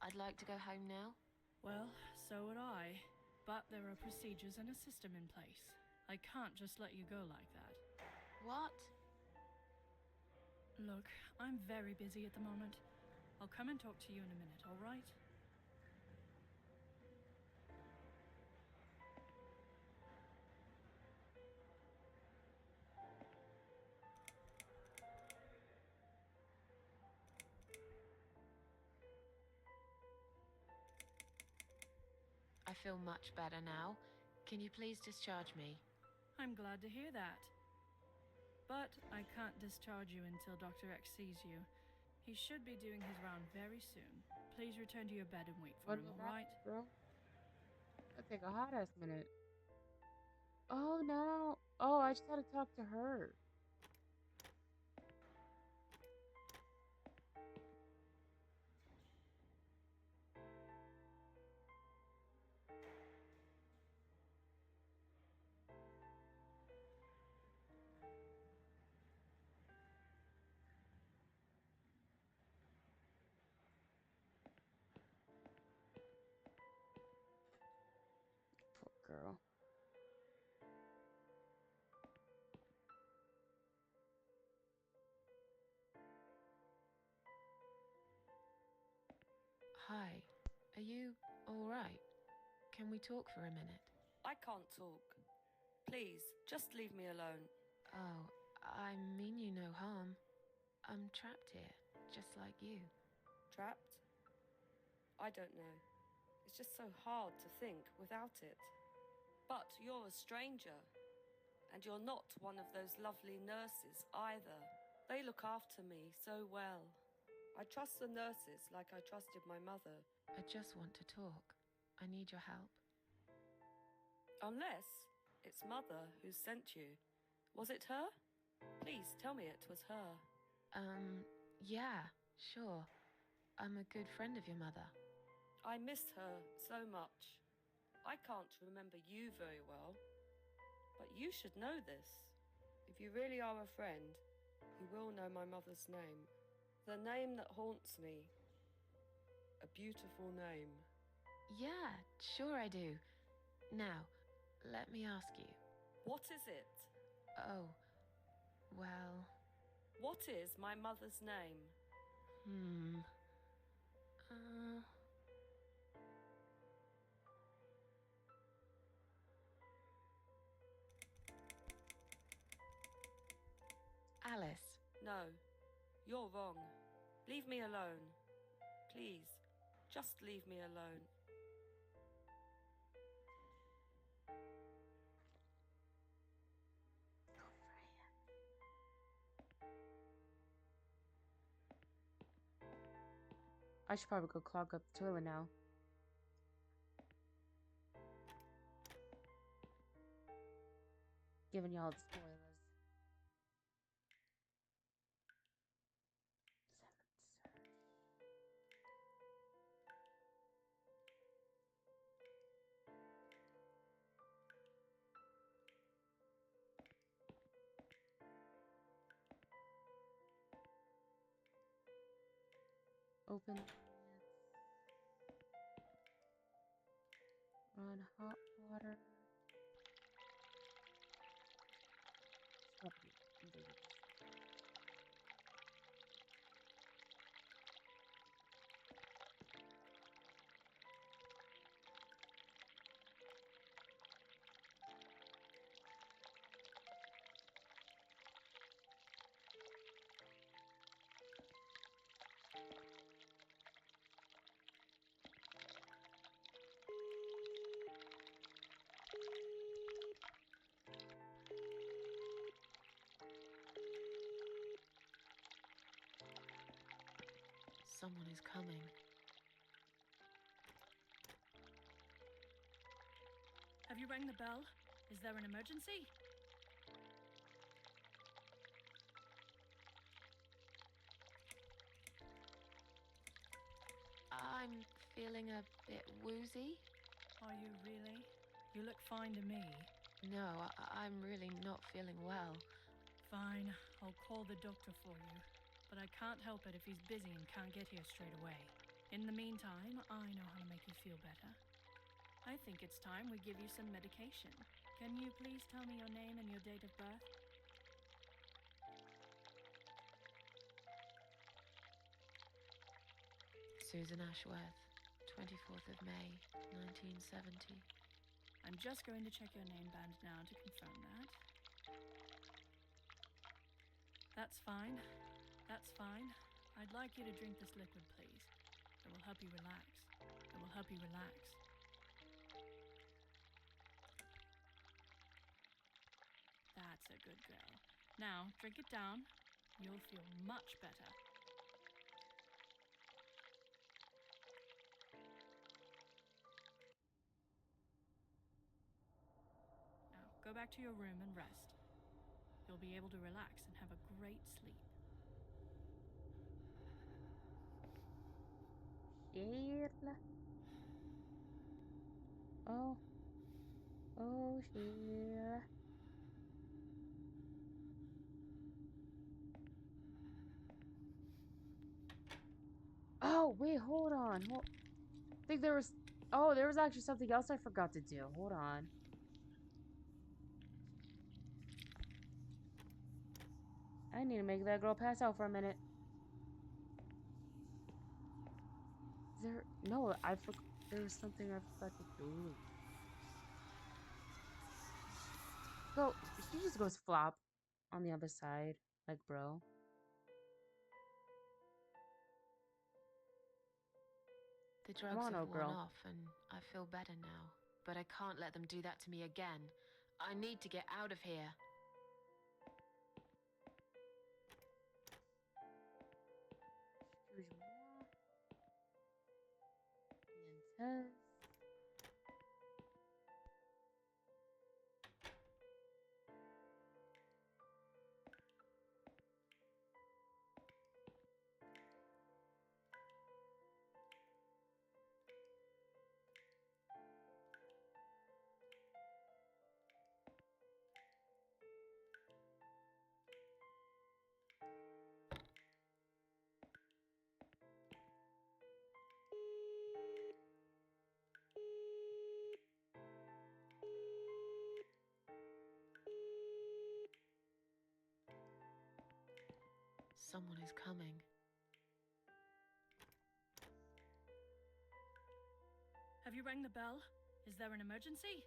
I'd like to go home now. Well, so would I. But there are procedures and a system in place. I can't just let you go like that. What? Look, I'm very busy at the moment. I'll come and talk to you in a minute, all right? feel much better now. Can you please discharge me? I'm glad to hear that. But I can't discharge you until Dr. X sees you. He should be doing his round very soon. Please return to your bed and wait for him, alright? Bro? That'll take a hot ass minute. Oh no. Oh, I just had to talk to her. Poor girl. Hi. Are you alright? Can we talk for a minute? I can't talk. Please, just leave me alone. Oh, I mean you no harm. I'm trapped here, just like you. Trapped? I don't know. It's just so hard to think without it. But you're a stranger. And you're not one of those lovely nurses either. They look after me so well. I trust the nurses like I trusted my mother. I just want to talk. I need your help. Unless it's Mother who sent you. Was it her? Please tell me it was her. Yeah, sure. I'm a good friend of your mother. I miss her so much. I can't remember you very well. But you should know this. If you really are a friend, you will know my mother's name. The name that haunts me. A beautiful name. Yeah, sure I do. Now, let me ask you. What is it? Oh, well... What is my mother's name? Alice. No, you're wrong. Leave me alone. Please, just leave me alone. I should probably go clog up the toilet now. Giving y'all the spoilers. Open. Run hot water. Stop it. Someone is coming. Have you rang the bell? Is there an emergency? I'm feeling a bit woozy. Are you really? You look fine to me. No, I'm really not feeling well. Fine, I'll call the doctor for you. But I can't help it if he's busy and can't get here straight away. In the meantime, I know how to make you feel better. I think it's time we give you some medication. Can you please tell me your name and your date of birth? Susan Ashworth, 24th of May, 1970. I'm just going to check your name band now to confirm that. That's fine. That's fine. I'd like you to drink this liquid, please. It will help you relax. It will help you relax. That's a good girl. Now, drink it down. You'll feel much better. Now, go back to your room and rest. You'll be able to relax and have a great sleep. Shit. Oh. Oh, shit. Oh, wait, hold on. I think there was... Oh, there was actually something else I forgot to do. Hold on. I need to make that girl pass out for a minute. Is there... No, I forgot. There was something I forgot to do. So, she just goes flop on the other side. Like, bro. The drugs have worn off and I feel better now. But I can't let them do that to me again. I need to get out of here. Yes. Someone is coming. Have you rang the bell? Is there an emergency?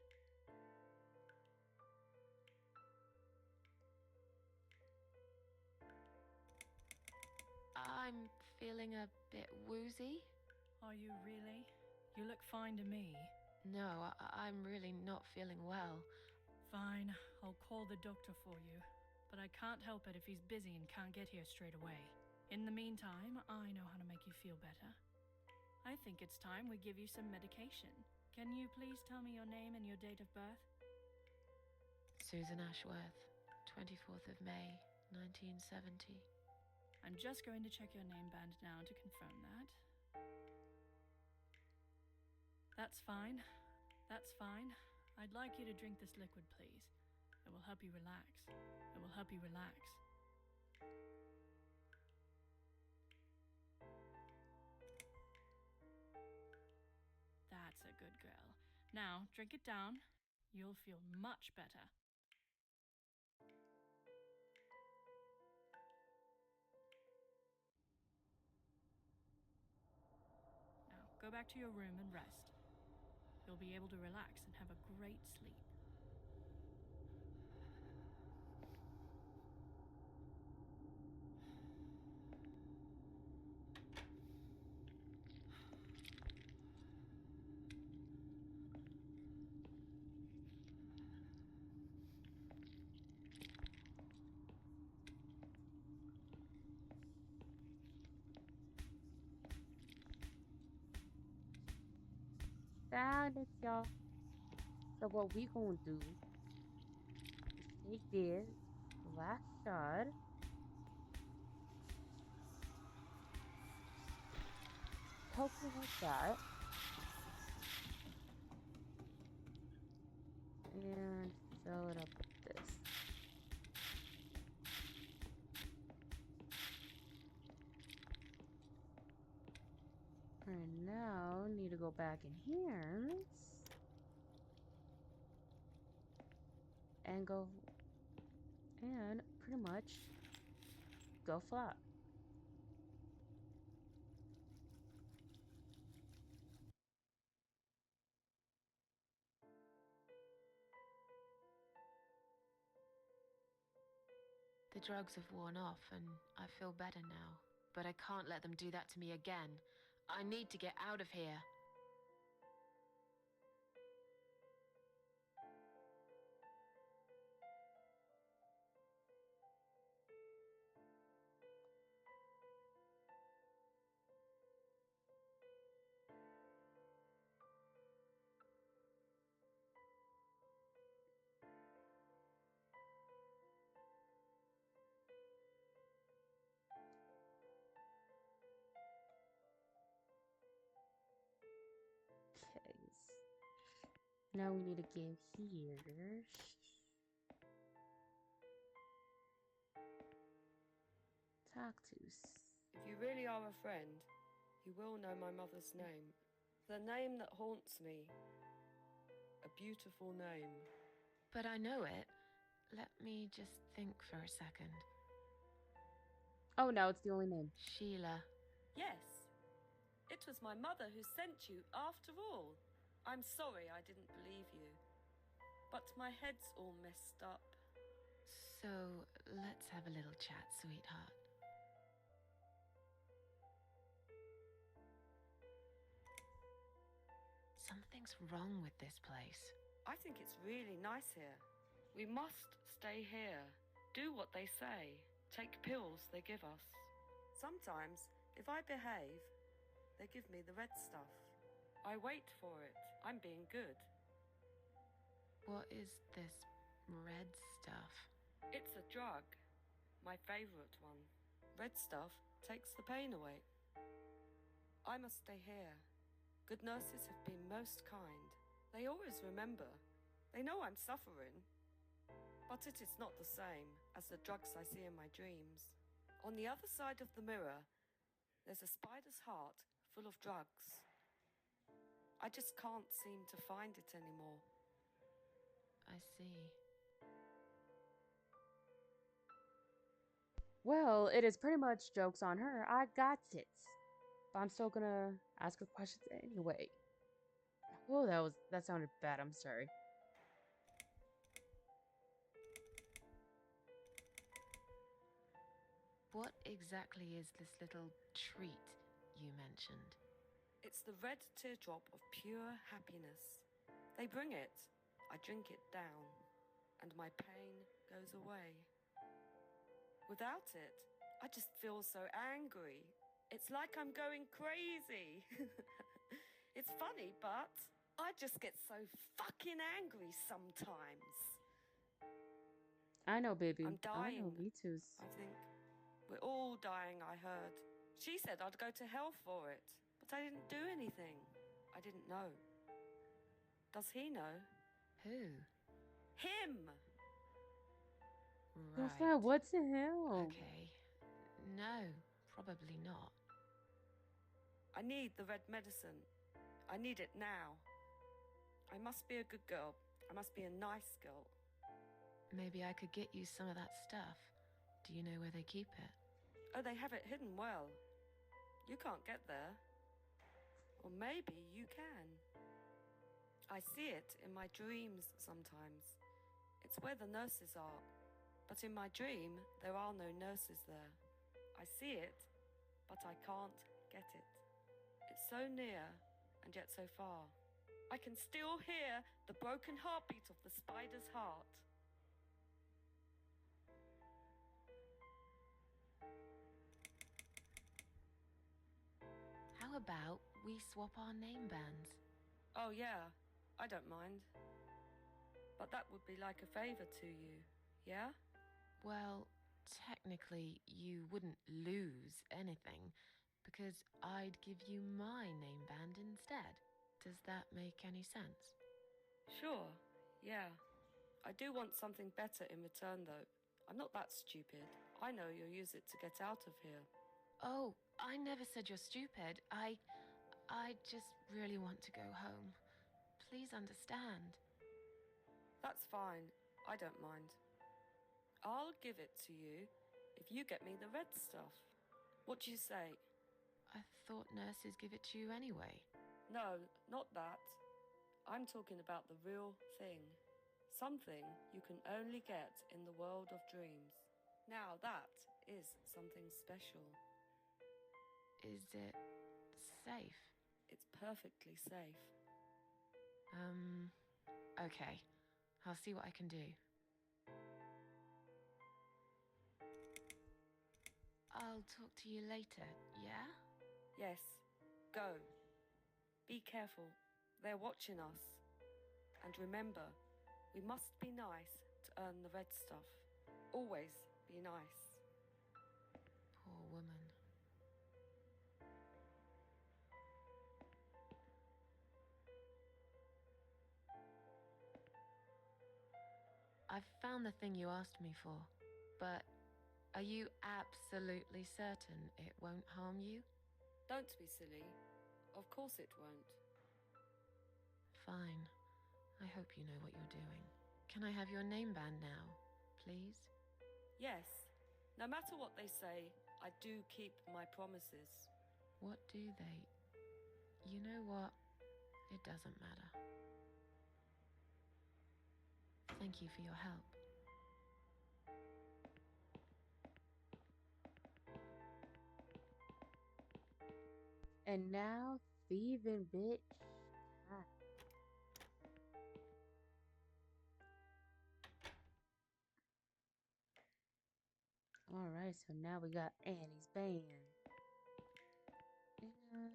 I'm feeling a bit woozy. Are you really? You look fine to me. No, I'm really not feeling well. Fine, I'll call the doctor for you. But I can't help it if he's busy and can't get here straight away. In the meantime, I know how to make you feel better. I think it's time we give you some medication. Can you please tell me your name and your date of birth? Susan Ashworth, 24th of May, 1970. I'm just going to check your name band now to confirm that. That's fine. That's fine. I'd like you to drink this liquid, please. It will help you relax. It will help you relax. That's a good girl. Now, drink it down. You'll feel much better. Now, go back to your room and rest. You'll be able to relax and have a great sleep. Found it, y'all. So what we gonna do is take this last shot. Poke it like that. And fill it up with this. And now need to go back in here and go and pretty much go flat. The drugs have worn off and I feel better now. But I can't let them do that to me again. I need to get out of here. Now we need to give here. Tactus. If you really are a friend, you will know my mother's name. The name that haunts me. A beautiful name. But I know it. Let me just think for a second. Oh no, it's the only name. Sheila. Yes. It was my mother who sent you after all. I'm sorry I didn't believe you. But my head's all messed up. So, let's have a little chat, sweetheart. Something's wrong with this place. I think it's really nice here. We must stay here. Do what they say. Take pills they give us. Sometimes, if I behave, they give me the red stuff. I wait for it. I'm being good. What is this red stuff? It's a drug. My favorite one. Red stuff takes the pain away. I must stay here. Good nurses have been most kind. They always remember. They know I'm suffering. But it is not the same as the drugs I see in my dreams. On the other side of the mirror, there's a spider's heart full of drugs. I just can't seem to find it anymore. I see. Well, it is pretty much joke's on her. I got it. But I'm still gonna ask her questions anyway. Oh, that sounded bad. I'm sorry. What exactly is this little treat you mentioned? It's the red teardrop of pure happiness. They bring it. I drink it down, and my pain goes away. Without it, I just feel so angry. It's like I'm going crazy. It's funny, but I just get so fucking angry sometimes. I know, baby. I'm dying. I know, me too. I think we're all dying, I heard. She said I'd go to hell for it, but I didn't do anything. I didn't know. Does he know? Who? Him! Girlfriend, what the hell? Okay. No, probably not. I need the red medicine. I need it now. I must be a good girl. I must be a nice girl. Maybe I could get you some of that stuff. Do you know where they keep it? Oh, they have it hidden well. You can't get there. Or maybe you can. I see it in my dreams sometimes. It's where the nurses are. But in my dream, there are no nurses there. I see it, but I can't get it. It's so near, and yet so far. I can still hear the broken heartbeat of the spider's heart. How about we swap our name bands? Oh yeah, I don't mind. But that would be like a favor to you, yeah? Well, technically, you wouldn't lose anything, because I'd give you my name band instead. Does that make any sense? Sure, yeah. I do want something better in return, though. I'm not that stupid. I know you'll use it to get out of here. Oh, I never said you're stupid. I just really want to go home. Please understand. That's fine. I don't mind. I'll give it to you if you get me the red stuff. What do you say? I thought nurses give it to you anyway. No, not that. I'm talking about the real thing. Something you can only get in the world of dreams. Now that is something special. Is it safe? It's perfectly safe. Okay. I'll see what I can do. I'll talk to you later, yeah? Yes, go. Be careful. They're watching us. And remember, we must be nice to earn the red stuff. Always be nice. Poor woman. I've found the thing you asked me for, but are you absolutely certain it won't harm you? Don't be silly. Of course it won't. Fine. I hope you know what you're doing. Can I have your name band now, please? Yes. No matter what they say, I do keep my promises. What do they? You know what? It doesn't matter. Thank you for your help. And now, thieving bitch. Alright, so now we got Annie's band. And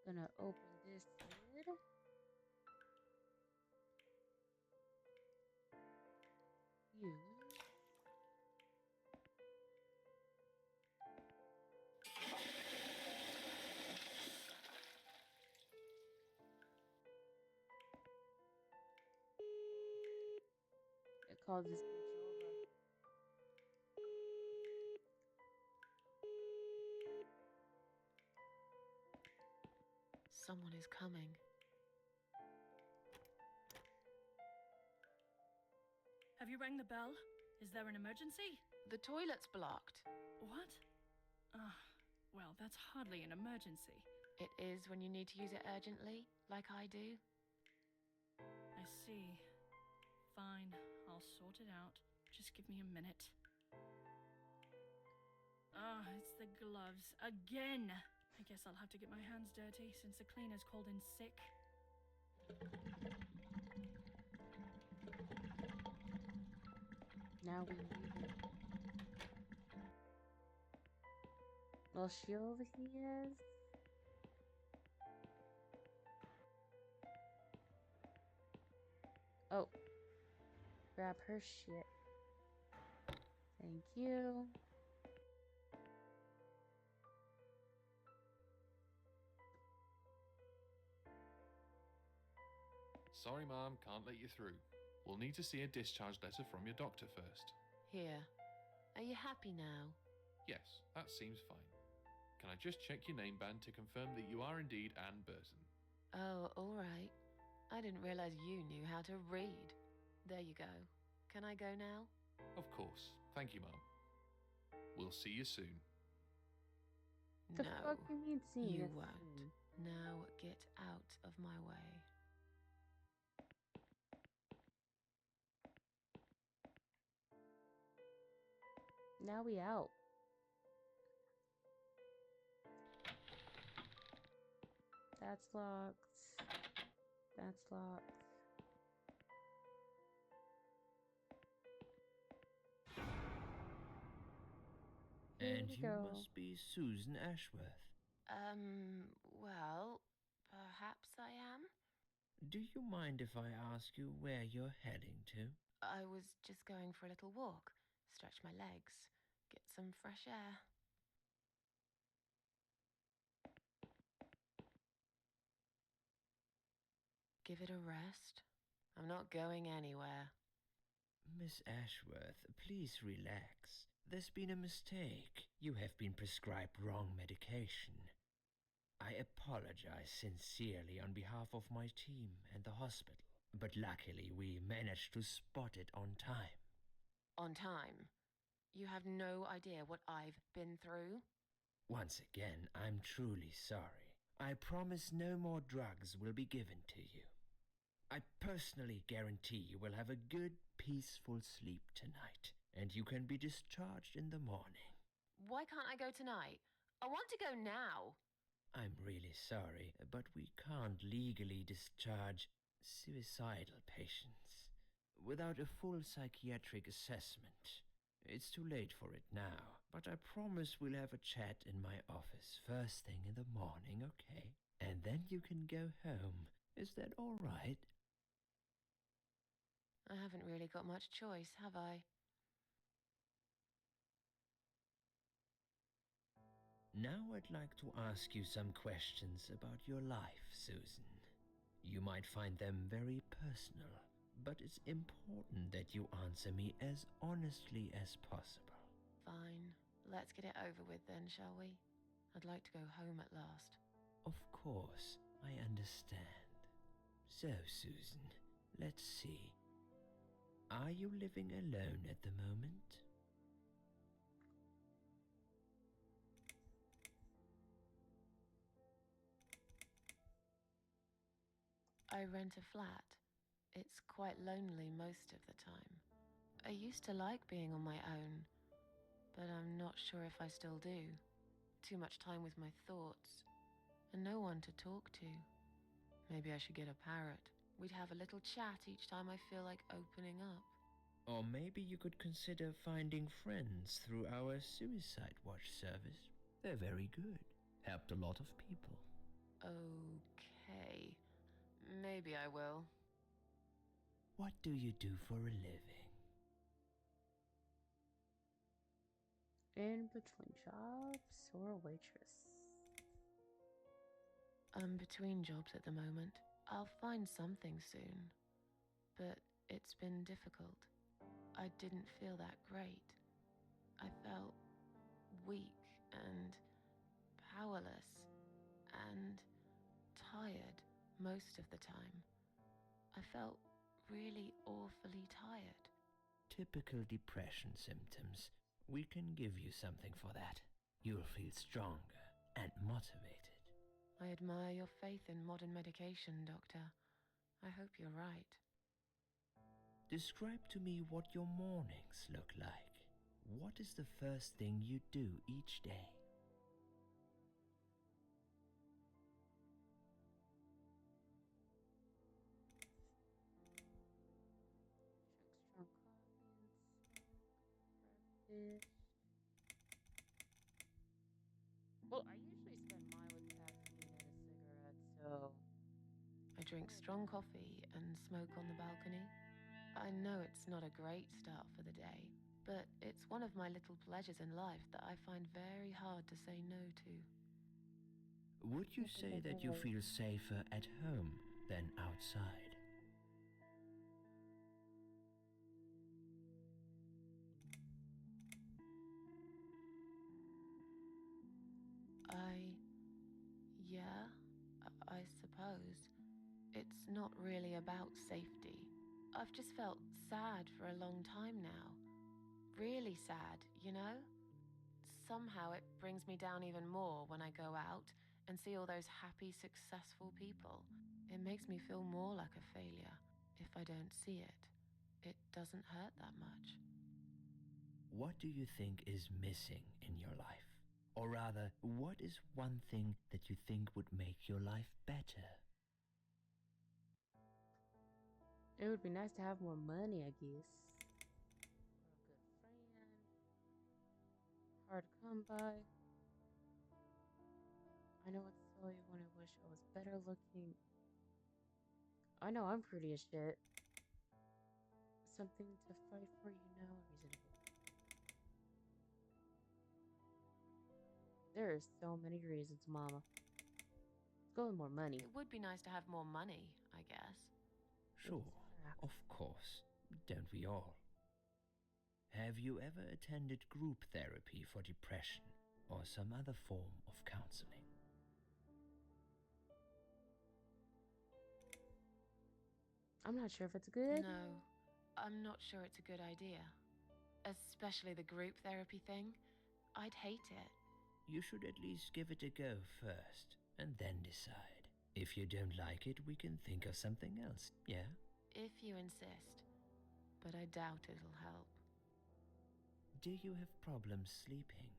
gonna open this lid. Use. It calls this bitch over. Someone is coming. Have you rang the bell? Is there an emergency? The toilet's blocked. What? Well, that's hardly an emergency. It is when you need to use it urgently, like I do. I see. Fine, I'll sort it out. Just give me a minute. It's the gloves. Again! I guess I'll have to get my hands dirty since the cleaner's called in sick. Now we leave it. Well, she over here is. Oh. Grab her shit. Thank you. Sorry, Mom, can't let you through. We'll need to see a discharge letter from your doctor first. Here. Are you happy now? Yes, that seems fine. Can I just check your name band to confirm that you are indeed Anne Burton? Oh, all right. I didn't realize you knew how to read. There you go. Can I go now? Of course. Thank you, Mom. We'll see you soon. The fuck you mean seeing you us won't. soon? Now get out of my way. Now we out. That's locked. That's locked. And we you go. must be Susan Ashworth. Well, perhaps I am? Do you mind if I ask you where you're heading to? I was just going for a little walk, stretch my legs, get some fresh air. Give it a rest. I'm not going anywhere. Miss Ashworth, please relax. There's been a mistake. You have been prescribed wrong medication. I apologize sincerely on behalf of my team and the hospital, but luckily we managed to spot it on time. On time? You have no idea what I've been through? Once again, I'm truly sorry. I promise no more drugs will be given to you. I personally guarantee you will have a good, peaceful sleep tonight, and you can be discharged in the morning. Why can't I go tonight? I want to go now. I'm really sorry, but we can't legally discharge suicidal patients without a full psychiatric assessment. It's too late for it now, but I promise we'll have a chat in my office first thing in the morning, okay? And then you can go home. Is that all right? I haven't really got much choice, have I? Now I'd like to ask you some questions about your life, Susan. You might find them very personal, but it's important that you answer me as honestly as possible. Fine. Let's get it over with then, shall we? I'd like to go home at last. Of course, I understand. So, Susan, let's see. Are you living alone at the moment? I rent a flat. It's quite lonely most of the time. I used to like being on my own, but I'm not sure if I still do. Too much time with my thoughts, and no one to talk to. Maybe I should get a parrot. We'd have a little chat each time I feel like opening up. Or maybe you could consider finding friends through our Suicide Watch service. They're very good. Helped a lot of people. Okay. Maybe I will. What do you do for a living? In between jobs or waitress? I'm between jobs at the moment. I'll find something soon. But it's been difficult. I didn't feel that great. I felt weak and powerless and tired most of the time. I felt really awfully tired. Typical depression symptoms. We can give you something for that. You'll feel stronger and motivated. I admire your faith in modern medication, Doctor. I hope you're right. Describe to me what your mornings look like. What is the first thing you do each day? Drink strong coffee and smoke breakfast. Well, I usually spend mine with caffeine and a cigarette, so... I drink strong coffee and smoke on the balcony. I know it's not a great start for the day, but it's one of my little pleasures in life that I find very hard to say no to. Would you say that you feel safer at home than outside? Yeah, I suppose. It's not really about safety. I've just felt sad for a long time now. Really sad, you know? Somehow it brings me down even more when I go out and see all those happy, successful people. It makes me feel more like a failure if I don't see it. It doesn't hurt that much. What do you think is missing in your life? Or rather, what is one thing that you think would make your life better? It would be nice to have more money, I guess. Or a good friend. Hard to come by. I know it's silly when I wish I was better looking. I know I'm pretty as shit. Something to fight for, you know, reasonable. There are so many reasons, Mama. Let's go with more money. It would be nice to have more money, I guess. Sure, of course. Don't we all? Have you ever attended group therapy for depression or some other form of counseling? I'm not sure if it's good. No, I'm not sure it's a good idea. Especially the group therapy thing. I'd hate it. You should at least give it a go first, and then decide. If you don't like it, we can think of something else, yeah? If you insist. But I doubt it'll help. Do you have problems sleeping?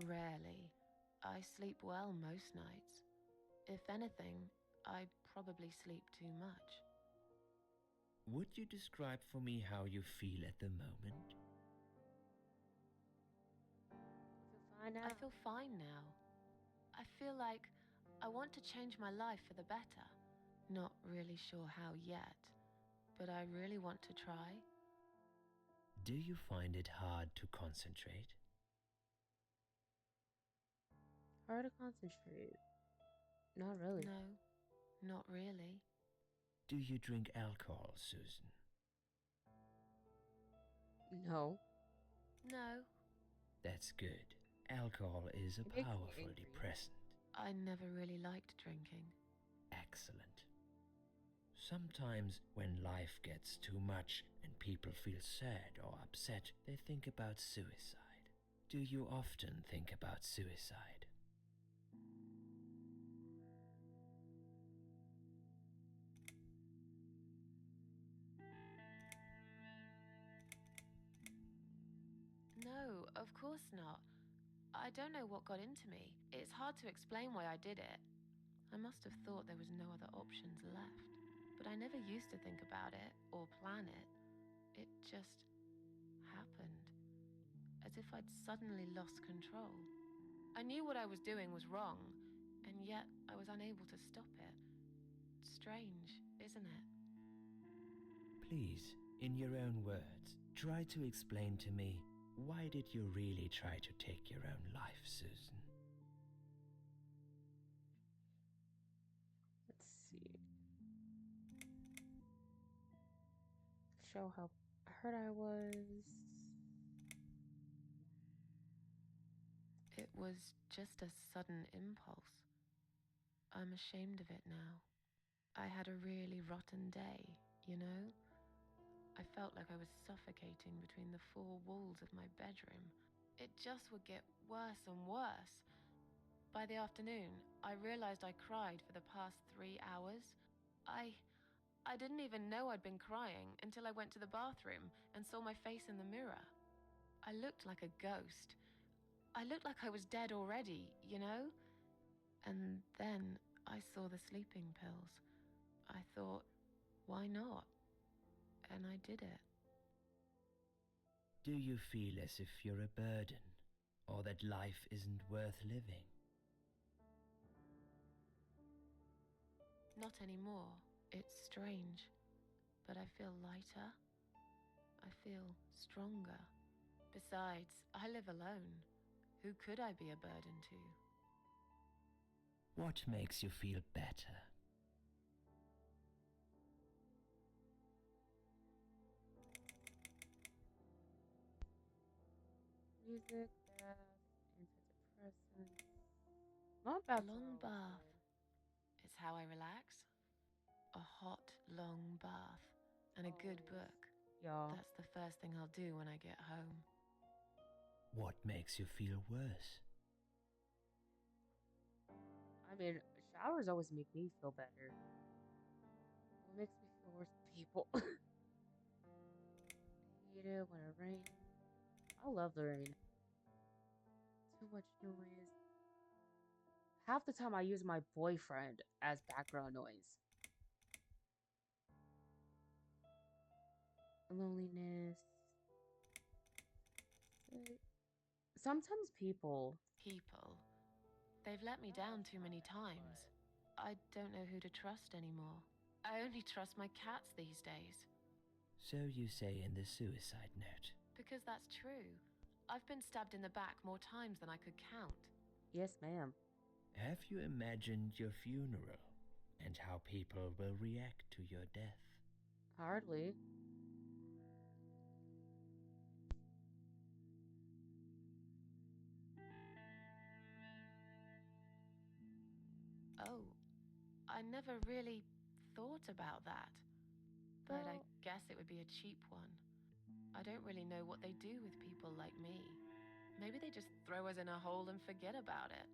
Rarely. I sleep well most nights. If anything, I probably sleep too much. Would you describe for me how you feel at the moment? I feel fine now. I feel like I want to change my life for the better. Not really sure how yet, but I really want to try. Do you find it hard to concentrate? Hard to concentrate. Not really. No, not really. Do you drink alcohol, Susan? No. No, That's good. Alcohol is a It makes me powerful angry. depressant. I never really liked drinking. Excellent. Sometimes when life gets too much and people feel sad or upset, they think about suicide. Do you often think about suicide? No, of course not. I don't know what got into me. It's hard to explain why I did it. I must have thought there was no other options left. But I never used to think about it or plan it. It just happened. As if I'd suddenly lost control. I knew what I was doing was wrong, and yet I was unable to stop it. Strange, isn't it? Please, in your own words, try to explain to me, why did you really try to take your own life, Susan? Let's see. Show how hurt I was. It was just a sudden impulse. I'm ashamed of it now. I had a really rotten day, you know? I felt like I was suffocating between the four walls of my bedroom. It just would get worse and worse. By the afternoon, I realized I cried for the past 3 hours. I didn't even know I'd been crying until I went to the bathroom and saw my face in the mirror. I looked like a ghost. I looked like I was dead already, you know? And then I saw the sleeping pills. I thought, why not? And I did it. Do you feel as if you're a burden, or that life isn't worth living? Not anymore. It's strange. But I feel lighter. I feel stronger. Besides, I live alone. Who could I be a burden to? What makes you feel better? Music, bath, antidepressants. Not bad. A long bath. It's how I relax. A hot, long bath. And a good book. Y'all. That's the first thing I'll do when I get home. What makes you feel worse? I mean, showers always make me feel better. What makes me feel worse than people? Hate it when it rains. I love the rain. Too much noise. Half the time I use my boyfriend as background noise. Loneliness. Sometimes people. They've let me down too many times. I don't know who to trust anymore. I only trust my cats these days. So you say in the suicide note. Because that's true. I've been stabbed in the back more times than I could count. Yes, ma'am. Have you imagined your funeral and how people will react to your death? Hardly. Oh, I never really thought about that. But I guess it would be a cheap one. I don't really know what they do with people like me. Maybe they just throw us in a hole and forget about it,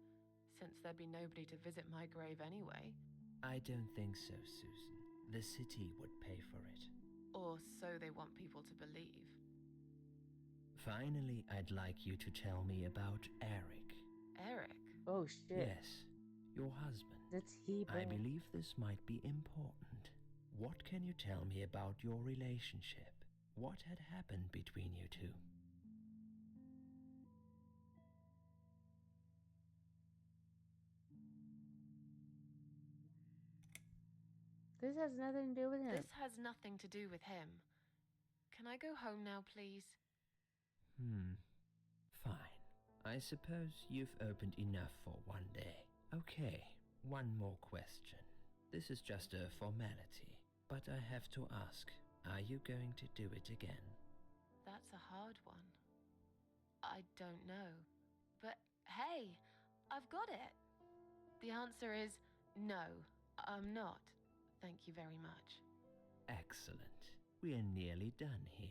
since there'd be nobody to visit my grave anyway. I don't think so, Susan. The city would pay for it. Or so they want people to believe. Finally, I'd like you to tell me about Eric. Eric? Oh, shit. Yes, your husband. That's he, bro. I believe this might be important. What can you tell me about your relationship? What had happened between you two? This has nothing to do with him. This has nothing to do with him. Can I go home now, please? Fine. I suppose you've opened enough for one day. Okay, One more question. This is just a formality, but I have to ask, are you going to do it again? That's a hard one. I don't know. But hey, I've got it. The answer is no, I'm not. Thank you very much. Excellent. We're nearly done here.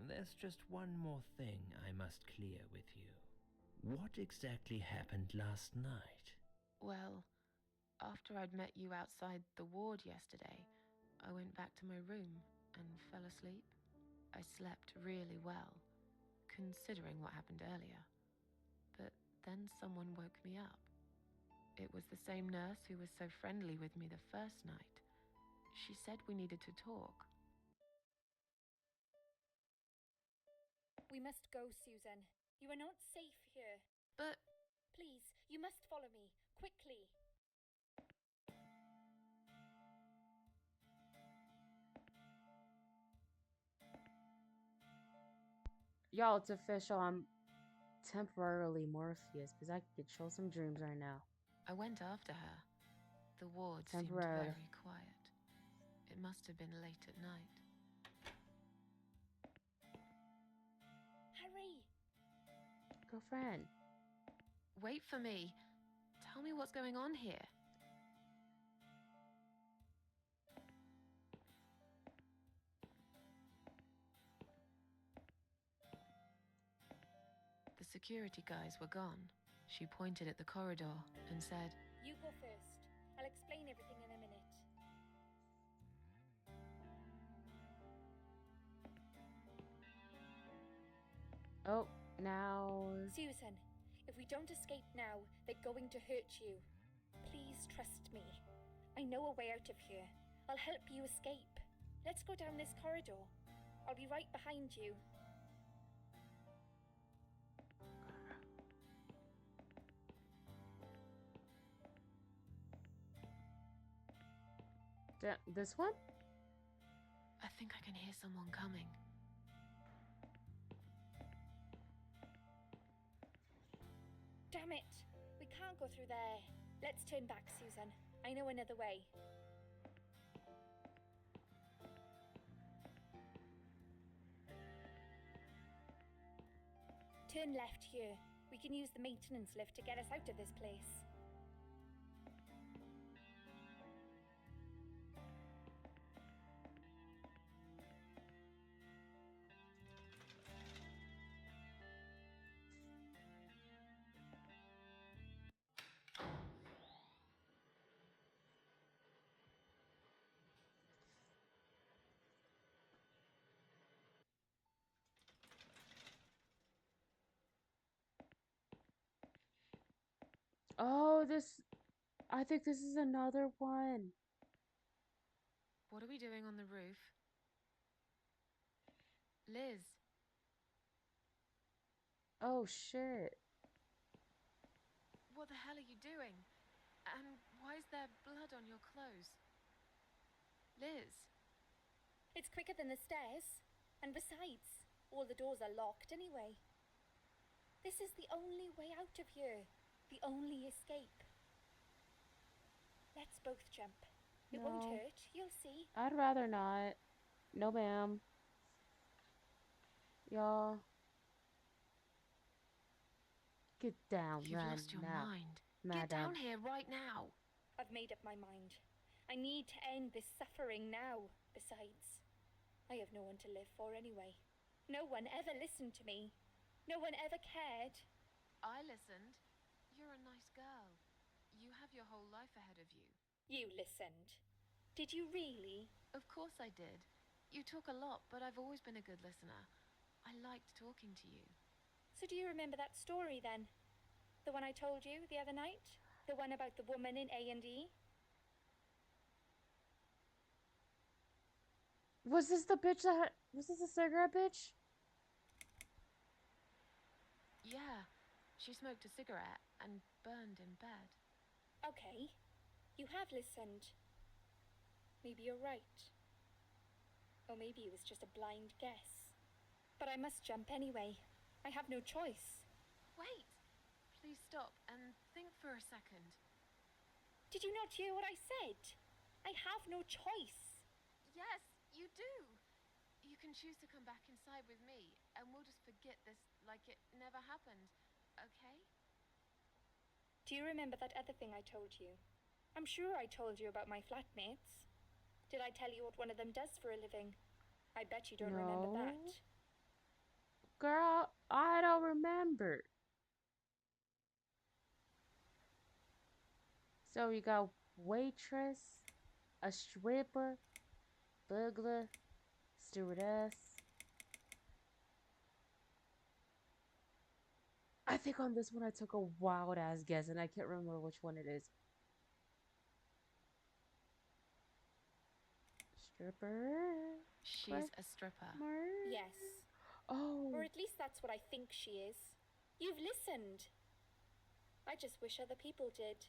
There's just one more thing I must clear with you. What exactly happened last night? Well, after I'd met you outside the ward yesterday, I went back to my room and fell asleep. I slept really well, considering what happened earlier. But then someone woke me up. It was the same nurse who was so friendly with me the first night. She said we needed to talk. We must go, Susan. You are not safe here. But... Please, you must follow me. Quickly. Y'all, it's official. I'm temporarily Morpheus because I could control some dreams right now. I went after her. The ward seemed Temporarily. very quiet. It must have been late at night. Hurry! Girlfriend. Wait for me. Tell me what's going on here. The security guys were gone. She pointed at the corridor and said, You go first. I'll explain everything in a minute. Oh, now... Susan, if we don't escape now, they're going to hurt you. Please trust me. I know a way out of here. I'll help you escape. Let's go down this corridor. I'll be right behind you. This one? I think I can hear someone coming. Damn it! We can't go through there. Let's turn back, Susan. I know another way. Turn left here. We can use the maintenance lift to get us out of this place. Oh, I think this is another one. What are we doing on the roof? Liz. Oh, shit. What the hell are you doing? And why is there blood on your clothes? Liz. It's quicker than the stairs. And besides, all the doors are locked anyway. This is the only way out of here. The only escape. Let's both jump. It won't hurt, you'll see. I'd rather not. No, ma'am. Y'all. Get down You've right lost your now. mind. Madam. Get down here right now. I've made up my mind. I need to end this suffering now. Besides, I have no one to live for anyway. No one ever listened to me. No one ever cared. I listened. You're a nice girl. You have your whole life ahead of you. You listened. Did you really? Of course I did. You talk a lot, but I've always been a good listener. I liked talking to you. So do you remember that story then? The one I told you the other night? The one about the woman in A&E? Was this the bitch that... Was this a cigarette bitch? Yeah. She smoked a cigarette and burned in bed. Okay. You have listened. Maybe you're right. Or maybe it was just a blind guess. But I must jump anyway. I have no choice. Wait! Please stop and think for a second. Did you not hear what I said? I have no choice. Yes, you do. You can choose to come back inside with me, and we'll just forget this like it never happened, okay? Do you remember that other thing I told you? I'm sure I told you about my flatmates. Did I tell you what one of them does for a living? I bet you don't remember that. Girl, I don't remember. So you got waitress, a stripper, burglar, stewardess. I think on this one I took a wild ass guess and I can't remember which one it is. Stripper? She's a stripper. Yes. Oh. Or at least that's what I think she is. You've listened. I just wish other people did.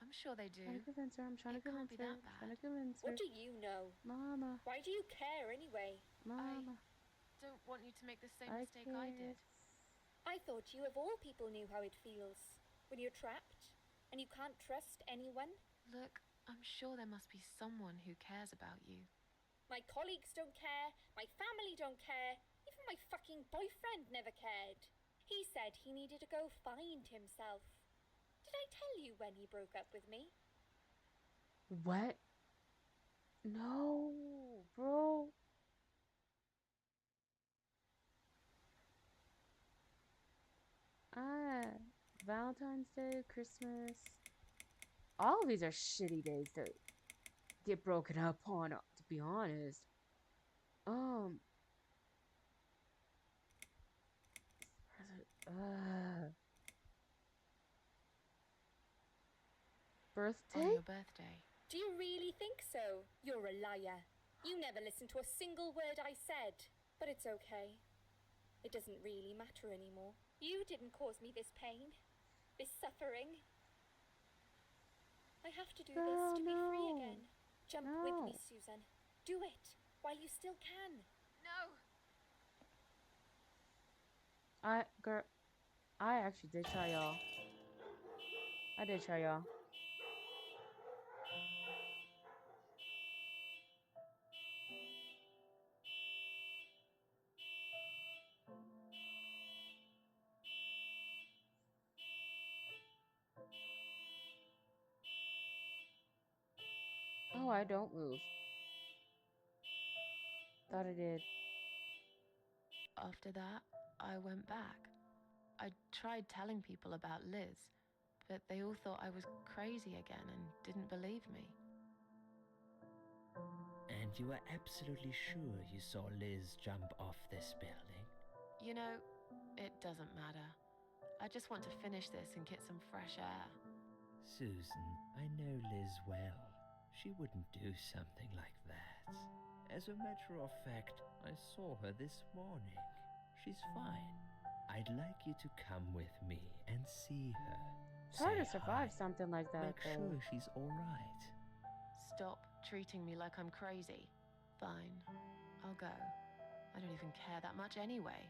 I'm sure they do. I'm trying to convince her. I'm trying to convince her. I'm trying to convince her. What do you know? Mama. Why do you care anyway? Mama. I don't want you to make the same mistake I did. I thought you of all people knew how it feels. When you're trapped and you can't trust anyone. Look, I'm sure there must be someone who cares about you. My colleagues don't care. My family don't care. Even my fucking boyfriend never cared. He said he needed to go find himself. Did I tell you when he broke up with me? What? No, bro. Valentine's Day, Christmas. All of these are shitty days to get broken up on, to be honest. Birthday? On your birthday. Do you really think so? You're a liar. You never listened to a single word I said. But it's okay. It doesn't really matter anymore. You didn't cause me this pain. This suffering. I have to do this to be free again. Jump with me, Susan. Do it while you still can. No! Girl, I actually did try, y'all. I did try, y'all. Oh, I don't move. Thought I did. After that, I went back. I tried telling people about Liz, but they all thought I was crazy again and didn't believe me. And you are absolutely sure you saw Liz jump off this building? You know, it doesn't matter. I just want to finish this and get some fresh air. Susan, I know Liz well. She wouldn't do something like that. As a matter of fact, I saw her this morning. She's fine. I'd like you to come with me and see her. It's hard to survive something like that, Make sure she's all right. Stop treating me like I'm crazy. Fine, I'll go. I don't even care that much anyway.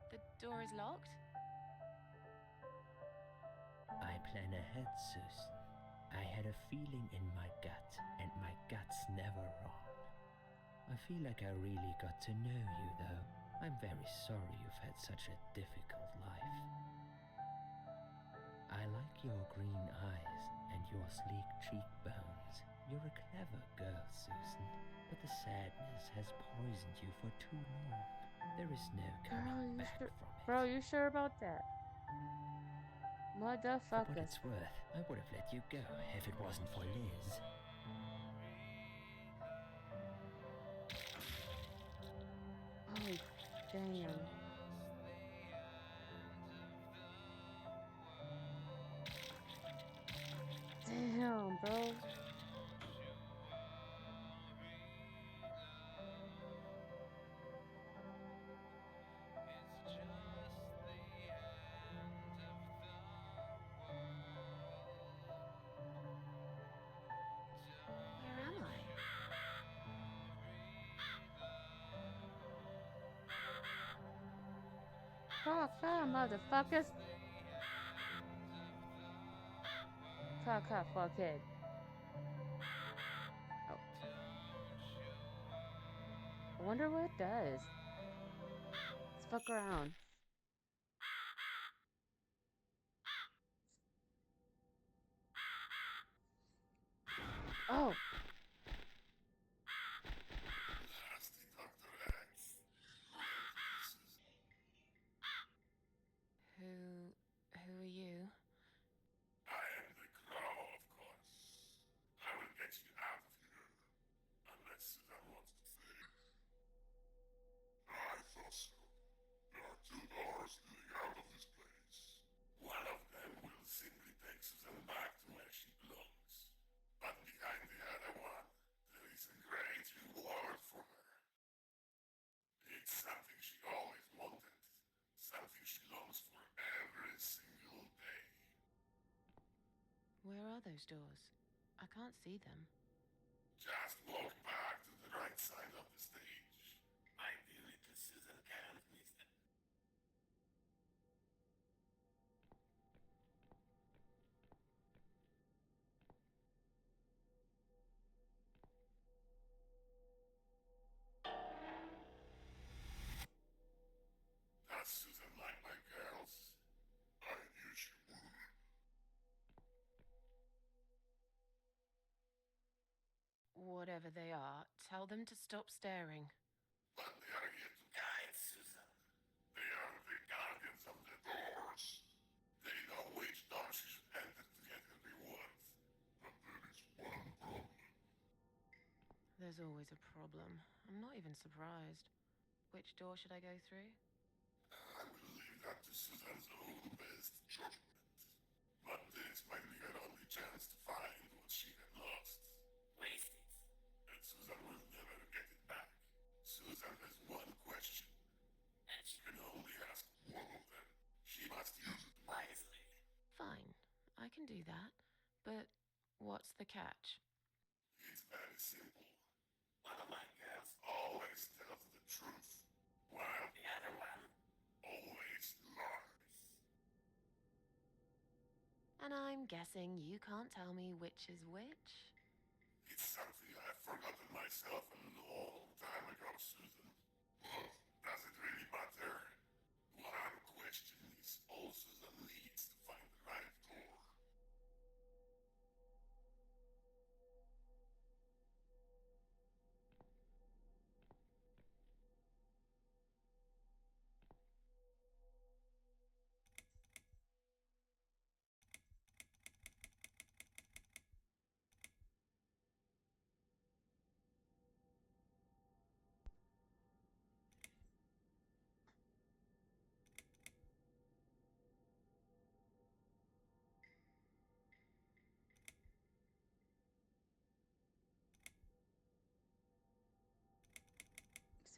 The door is locked? I plan ahead, Susan. I had a feeling in my gut, and my gut's never wrong. I feel like I really got to know you, though. I'm very sorry you've had such a difficult life. I like your green eyes and your sleek cheekbones. You're a clever girl, Susan, but the sadness has poisoned you for too long. There is no coming back from it. Bro, you sure about that? Motherfuckers. For what it's worth, I would have let you go if it wasn't for Liz. Oh, damn. Damn, bro. Where am I? Fuck, motherfuckers. Fuckhead. Oh. I wonder what it does. Let's fuck around. Oh! Who are you? I am the 𝐏𝐸𝐷, of course. I will get you out of here. Unless Susan wants to stay. I thought so. There are two doors leading out of this place. One of them will simply take Susan back to where she belongs. But behind the other one, there is a great reward for her. It's something she always wanted. Something she longs for every single day. Where are those doors? I can't see them. Just walk back to the right side of the stage. My dear little Susan can't miss them. That's Susan like my girls. I knew she would. Whatever they are, tell them to stop staring. But they are here to guide Susan. They are the guardians of the doors. They know which door she should enter to get her reward. But there is one problem. There's always a problem. I'm not even surprised. Which door should I go through? I will leave that to Susan's own best judgment. But this might be her only chance to find what she had lost. Waste it. And Susan will never get it back. Susan has one question. And she can only ask one of them. She must use it wisely. Fine, I can do that. But what's the catch? It's very simple. One of my girls always tells the truth, while the other one always lies. And I'm guessing you can't tell me which is which? It's something I've forgotten myself a long time ago, Susan. But does it really matter? One question is all Susan needs to find the right door.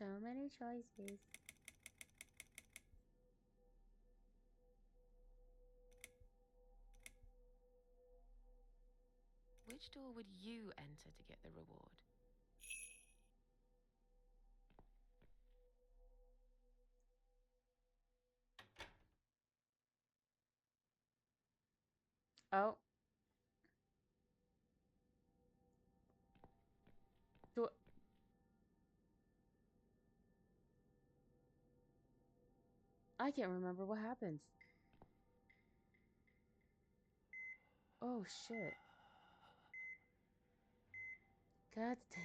So many choices. Which door would you enter to get the reward? Oh. Do I can't remember what happens. Oh shit. God damn.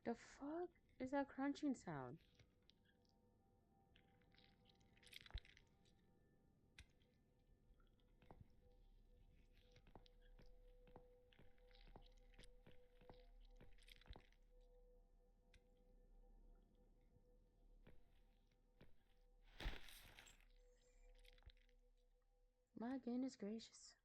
The fuck is that crunching sound? My goodness gracious.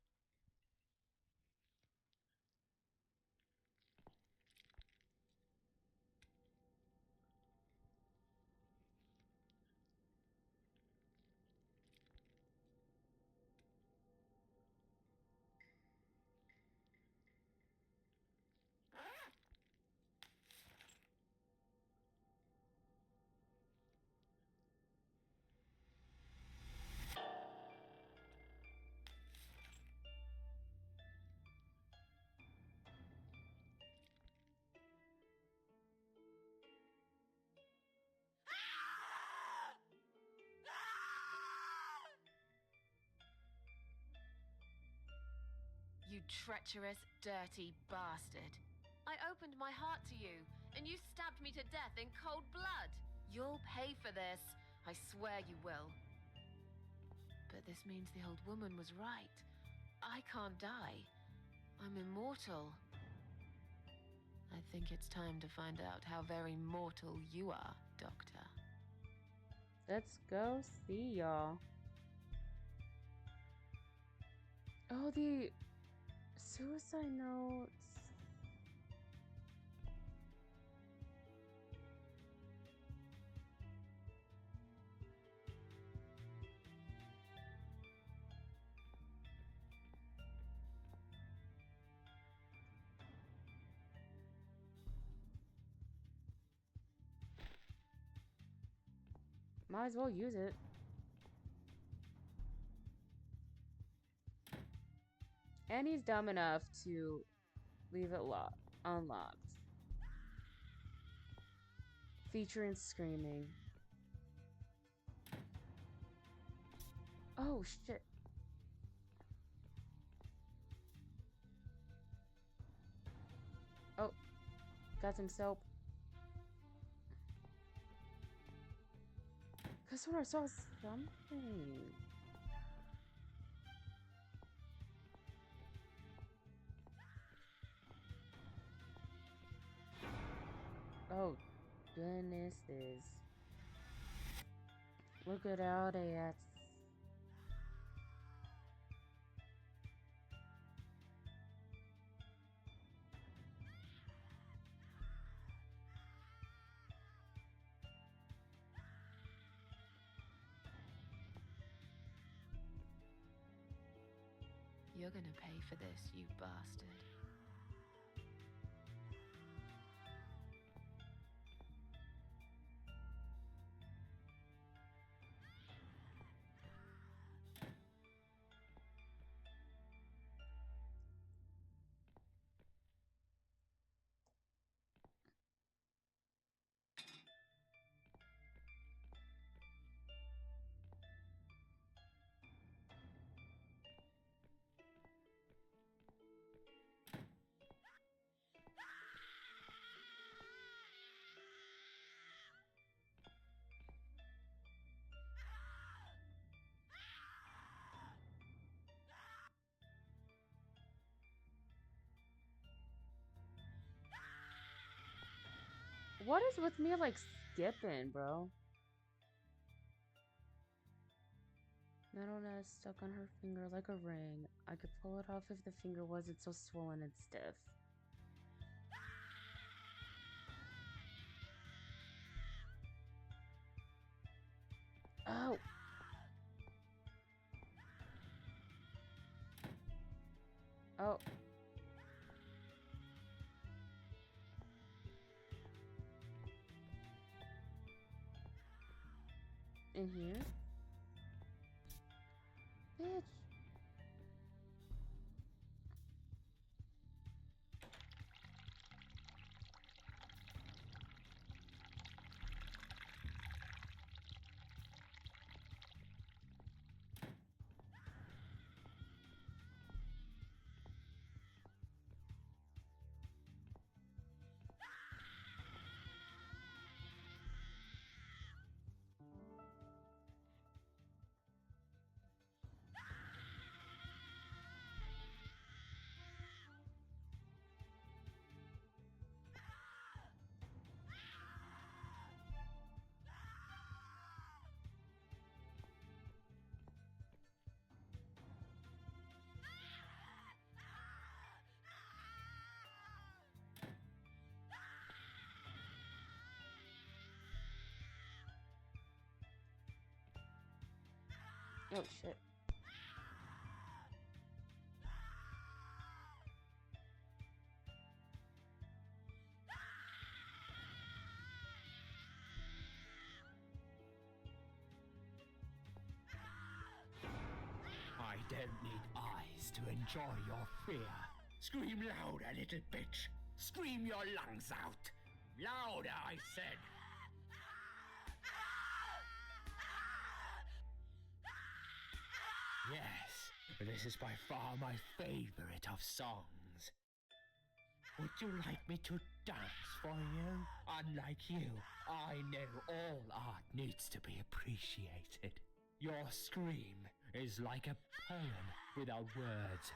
You treacherous, dirty bastard. I opened my heart to you, and you stabbed me to death in cold blood. You'll pay for this. I swear you will. But this means the old woman was right. I can't die. I'm immortal. I think it's time to find out how very mortal you are, Doctor. Let's go see y'all. Oh, the suicide notes. Might as well use it. And he's dumb enough to leave it unlocked. Featuring screaming. Oh, shit. Oh, got some soap. Cause when I saw something. Oh, goodness is. Look at all that. You're gonna pay for this, you bastard. What is with me like skipping, bro? Metal nest stuck on her finger like a ring. I could pull it off if the finger wasn't so swollen and stiff. Oh! Oh. In here? Bitch. Oh shit. I don't need eyes to enjoy your fear. Scream louder, little bitch. Scream your lungs out. Louder, I said. Yes, this is by far my favorite of songs. Would you like me to dance for you? Unlike you, I know all art needs to be appreciated. Your scream is like a poem without words.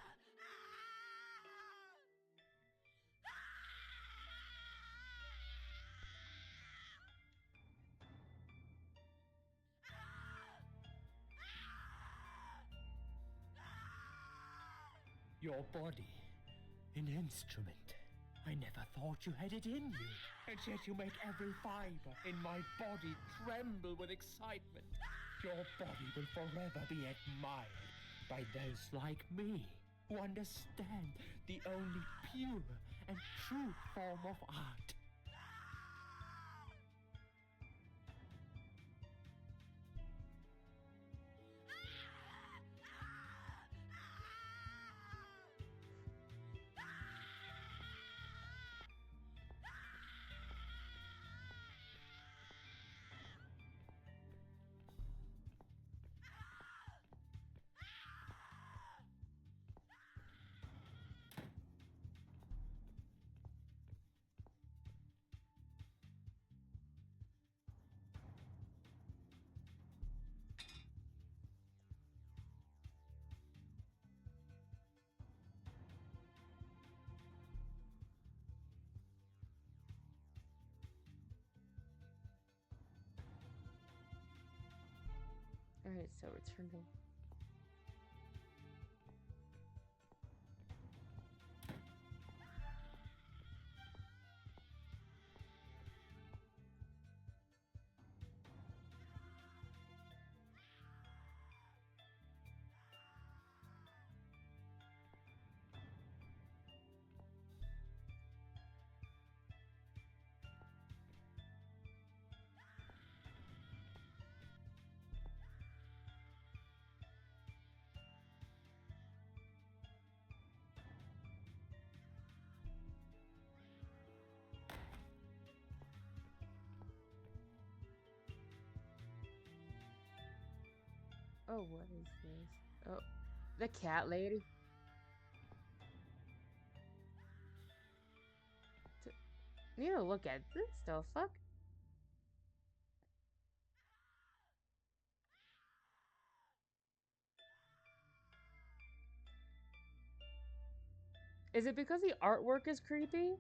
Your body, an instrument. I never thought you had it in you, and yet you make every fiber in my body tremble with excitement. Your body will forever be admired by those like me, who understand the only pure and true form of art. Alright, so return to... Oh, what is this? Oh, the cat lady. You need to look at this stuff. Fuck. Is it because the artwork is creepy?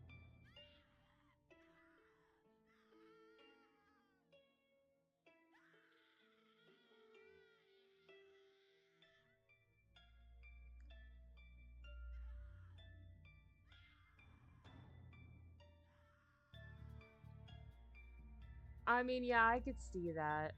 I mean, yeah, I could see that.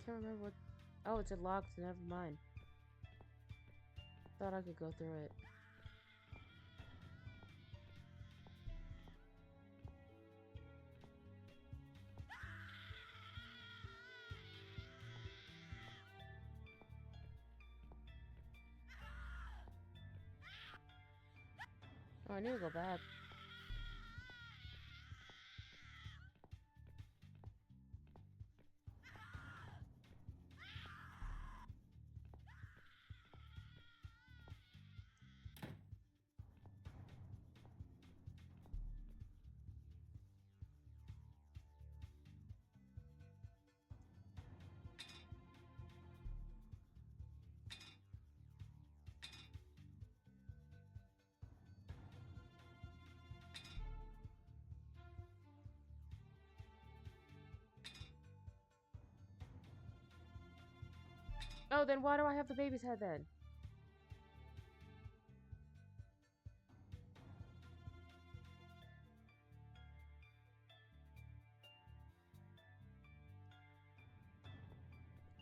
Can't remember what... Oh, it's locked. Never mind. Thought I could go through it. Oh, I need to go back. Oh, then why do I have the baby's head then?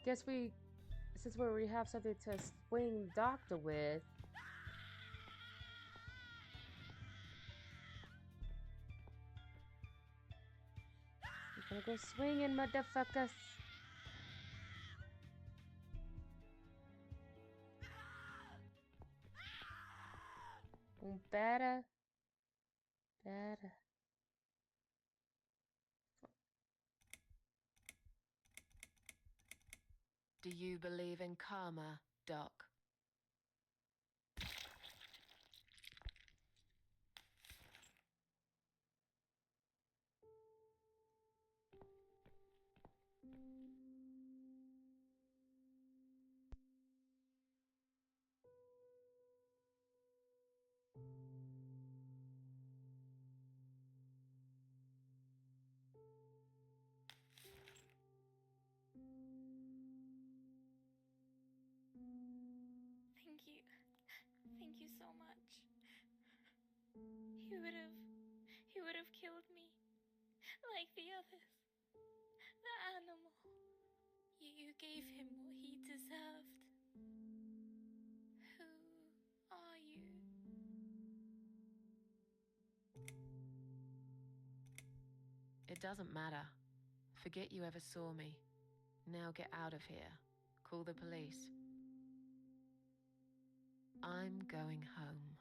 Guess since we have something to swing the doctor with. We're gonna go swinging, motherfuckers. Better. Do you believe in karma, Doc? Thank you. Thank you so much. He would have killed me, like the others. The animal. You gave him what he deserved. Who are you? It doesn't matter. Forget you ever saw me. Now get out of here. Call the police. I'm going home.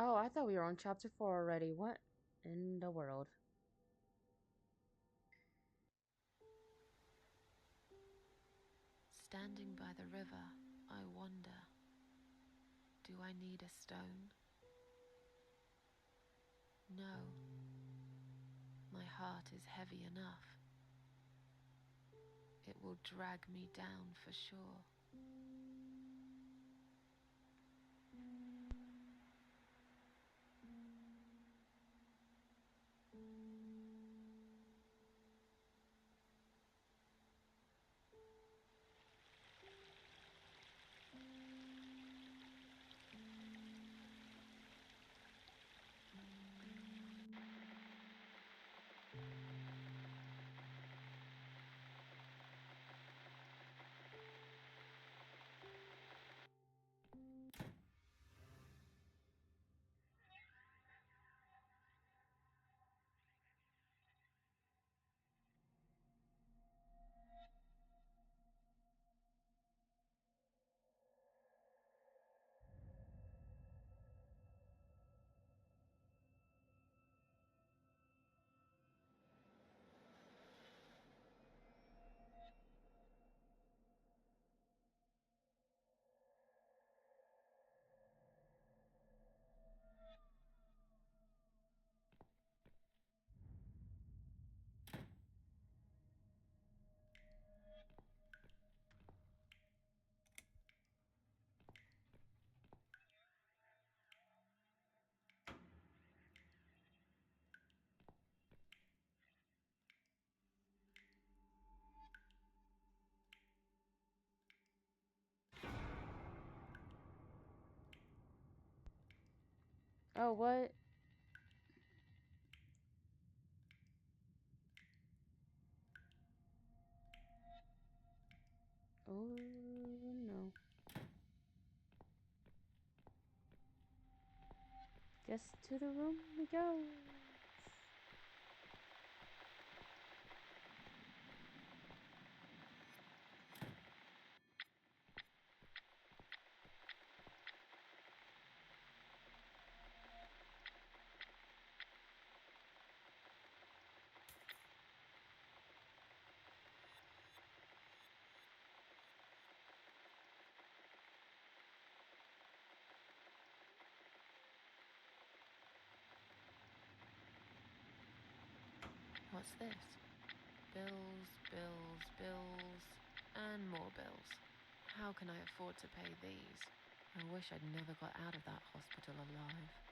Oh, I thought we were on chapter 4 already. What in the world? Standing by the river, I wonder, do I need a stone? No. My heart is heavy enough. It will drag me down for sure. Oh, what? Oh, no. Guess to the room we go. What's this? Bills, bills, bills, and more bills. How can I afford to pay these? I wish I'd never got out of that hospital alive.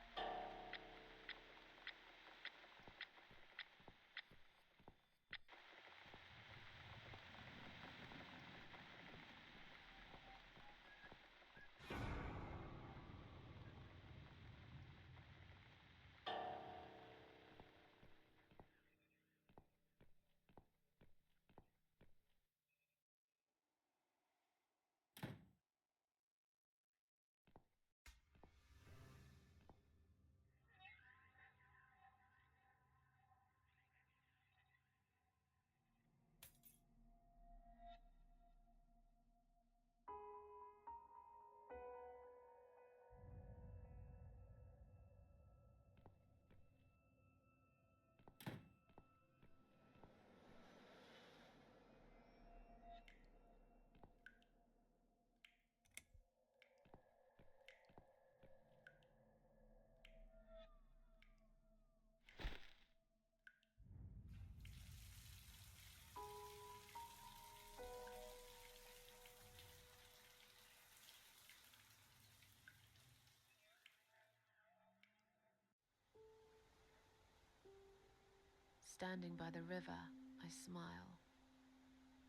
Standing by the river, I smile.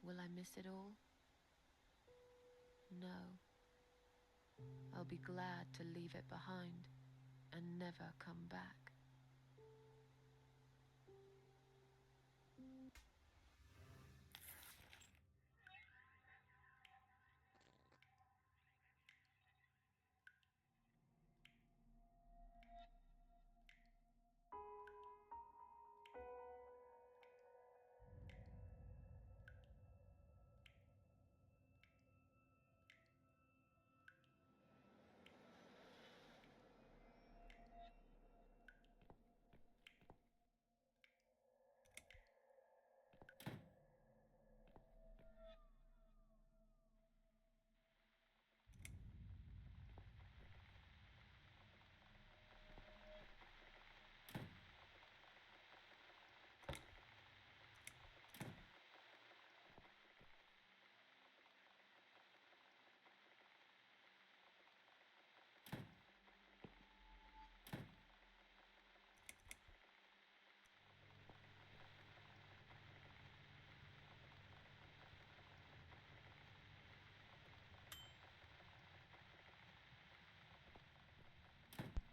Will I miss it all? No. I'll be glad to leave it behind and never come back.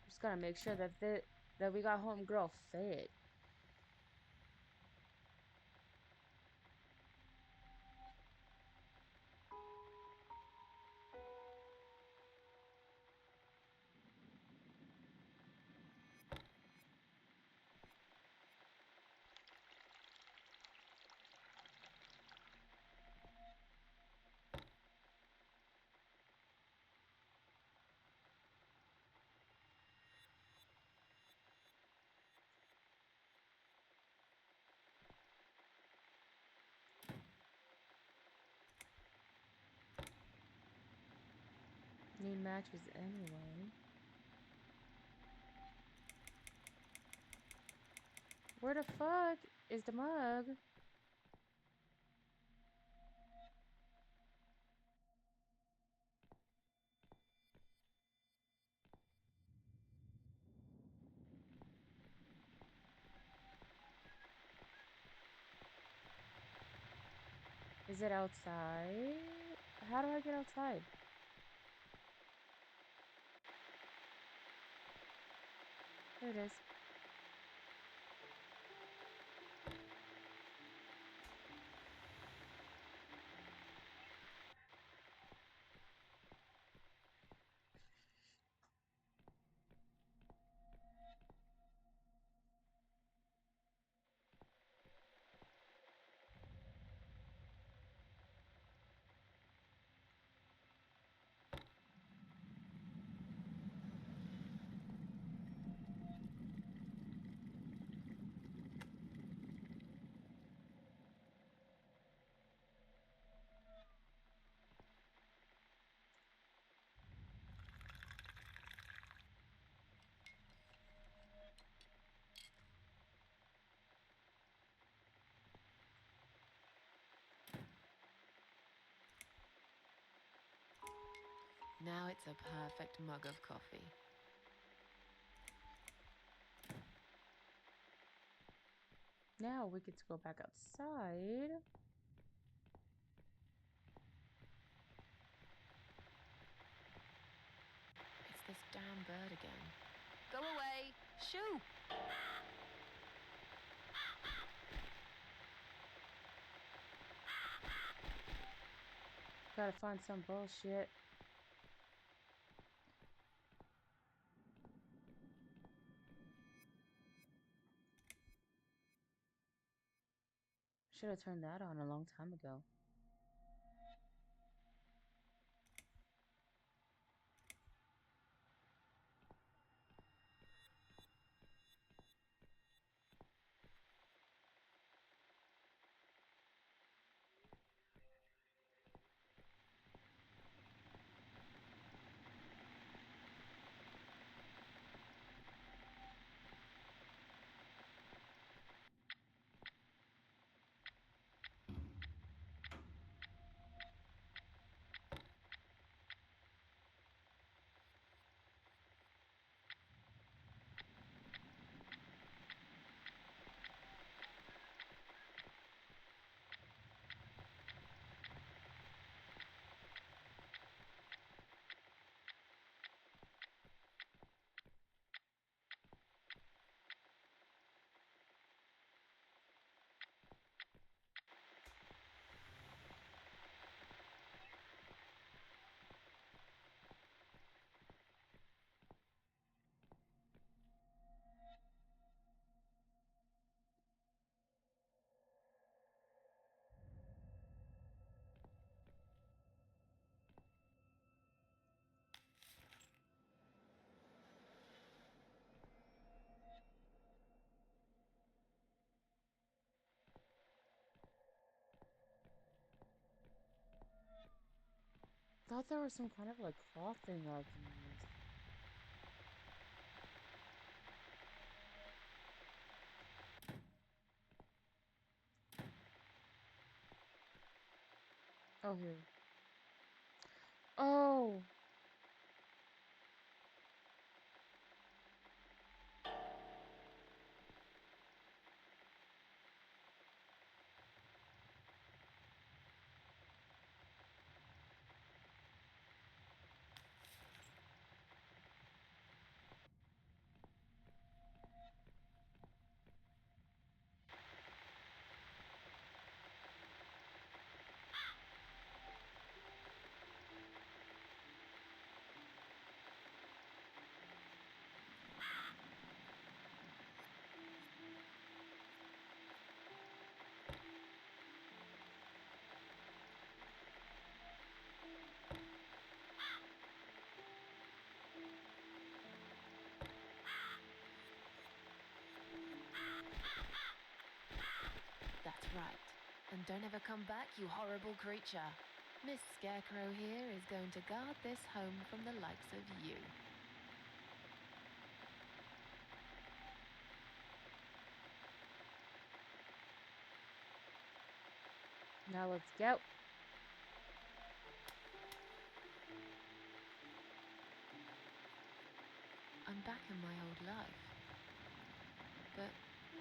Just gotta make sure that that we got homegirl fed. Need matches anyway. Where the fuck is the mug? Is it outside? How do I get outside? There it is. Now it's a perfect mug of coffee. Now we get to go back outside. It's this damn bird again. Go away! Shoo! Gotta find some bullshit. Should have turned that on a long time ago. Thought there was some kind of like cloth thing that I can use. Oh, here. Oh! That's right. And don't ever come back, you horrible creature. Miss Scarecrow here is going to guard this home from the likes of you. Now let's go. I'm back in my old life. But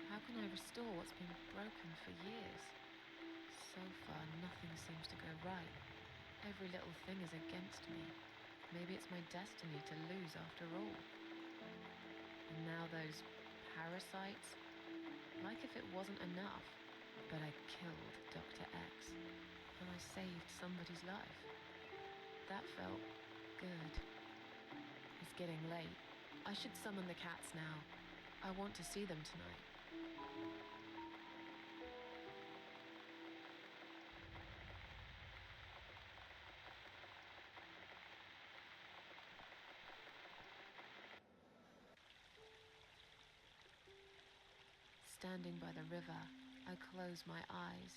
how can I restore what's been broken for years? So far, nothing seems to go right. Every little thing is against me. Maybe it's my destiny to lose after all. And now those parasites, like if it wasn't enough. But I killed Dr. X, and I saved somebody's life. That felt good. It's getting late. I should summon the cats now. I want to see them tonight. Standing by the river, I close my eyes.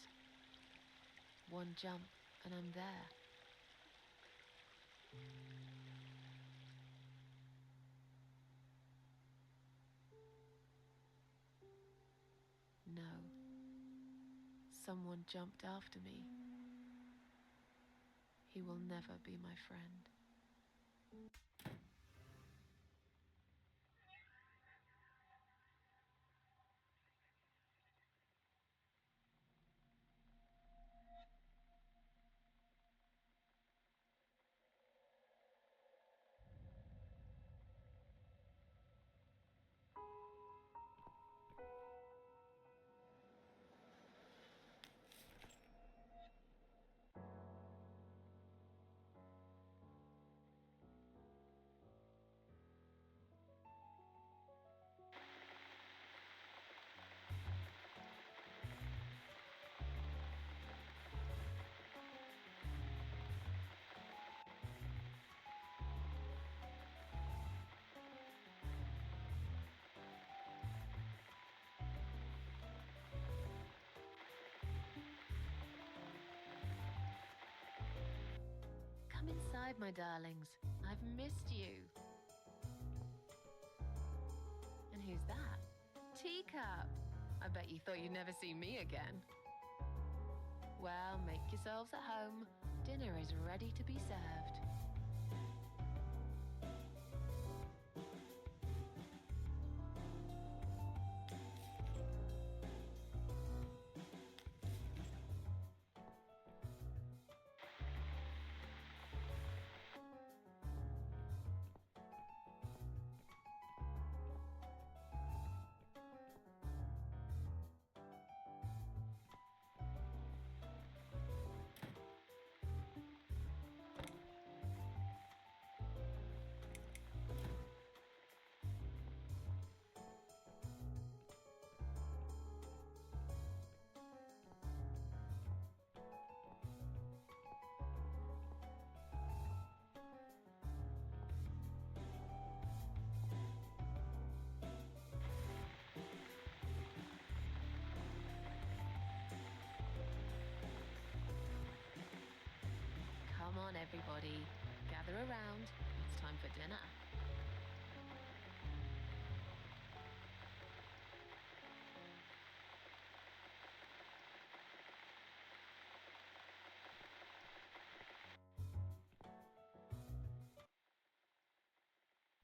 One jump, and I'm there. No. Someone jumped after me. He will never be my friend. Come inside, my darlings. I've missed you. And who's that? Teacup. I bet you thought you'd never see me again. Well, make yourselves at home. Dinner is ready to be served. Come on, everybody. Gather around. It's time for dinner.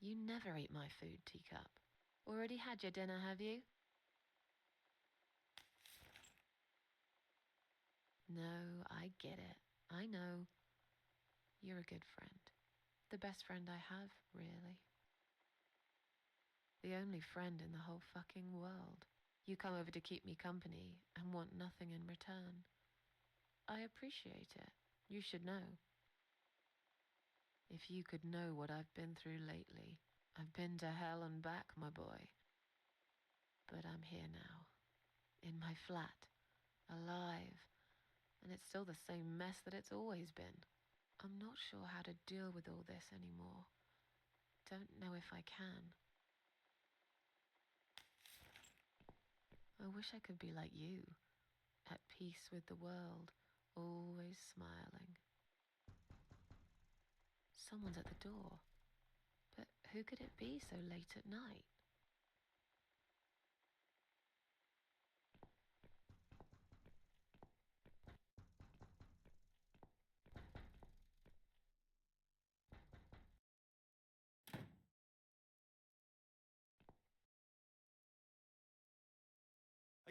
You never eat my food, Teacup. Already had your dinner, have you? No, I get it. I know. You're a good friend. The best friend I have, really. The only friend in the whole fucking world. You come over to keep me company and want nothing in return. I appreciate it. You should know. If you could know what I've been through lately. I've been to hell and back, my boy. But I'm here now. In my flat. Alive. And it's still the same mess that it's always been. I'm not sure how to deal with all this anymore. Don't know if I can. I wish I could be like you. At peace with the world. Always smiling. Someone's at the door. But who could it be so late at night?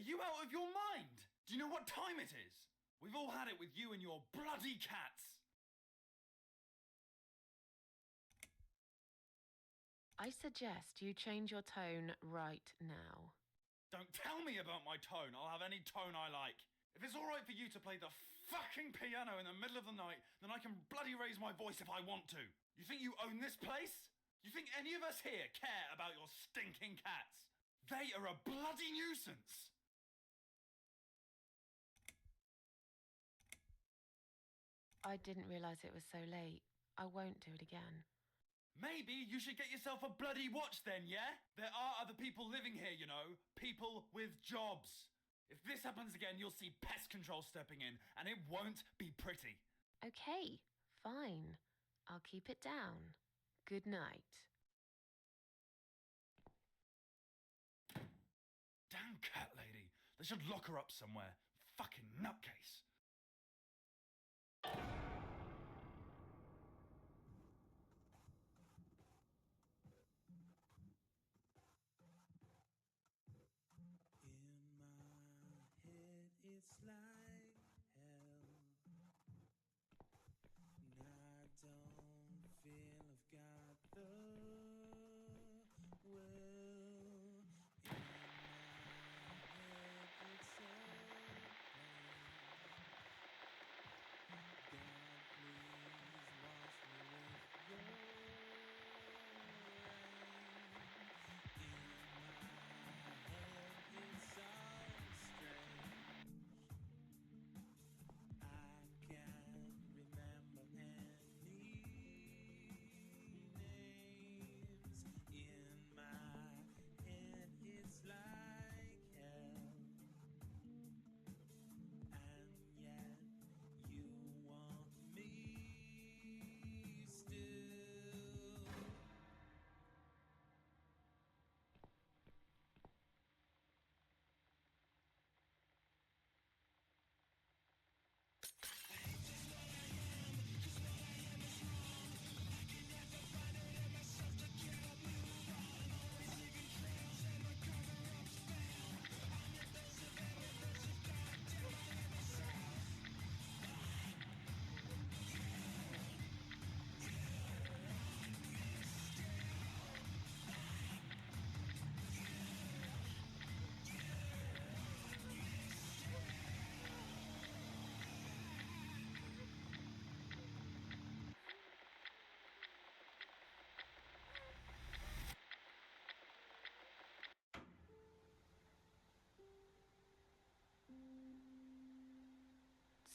Are you out of your mind? Do you know what time it is? We've all had it with you and your bloody cats. I suggest you change your tone right now. Don't tell me about my tone. I'll have any tone I like. If it's all right for you to play the fucking piano in the middle of the night, then I can bloody raise my voice if I want to. You think you own this place? You think any of us here care about your stinking cats? They are a bloody nuisance. I didn't realize it was so late. I won't do it again. Maybe you should get yourself a bloody watch then, yeah? There are other people living here, you know. People with jobs. If this happens again, you'll see pest control stepping in, and it won't be pretty. Okay, fine. I'll keep it down. Good night. Damn cat lady. They should lock her up somewhere. Fucking nutcase.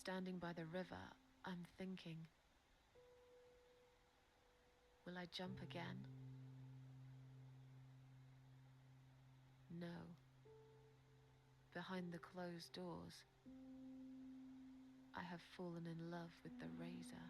standing by the river, I'm thinking, will I jump again? No. Behind the closed doors, I have fallen in love with the razor.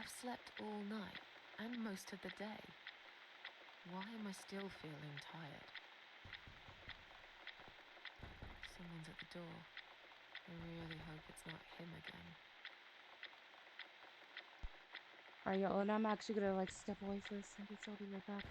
I've slept all night and most of the day. Why am I still feeling tired? Someone's at the door. I really hope it's not him again. Alright, y'all, and I'm actually gonna like step away for a second, so I'll be right back.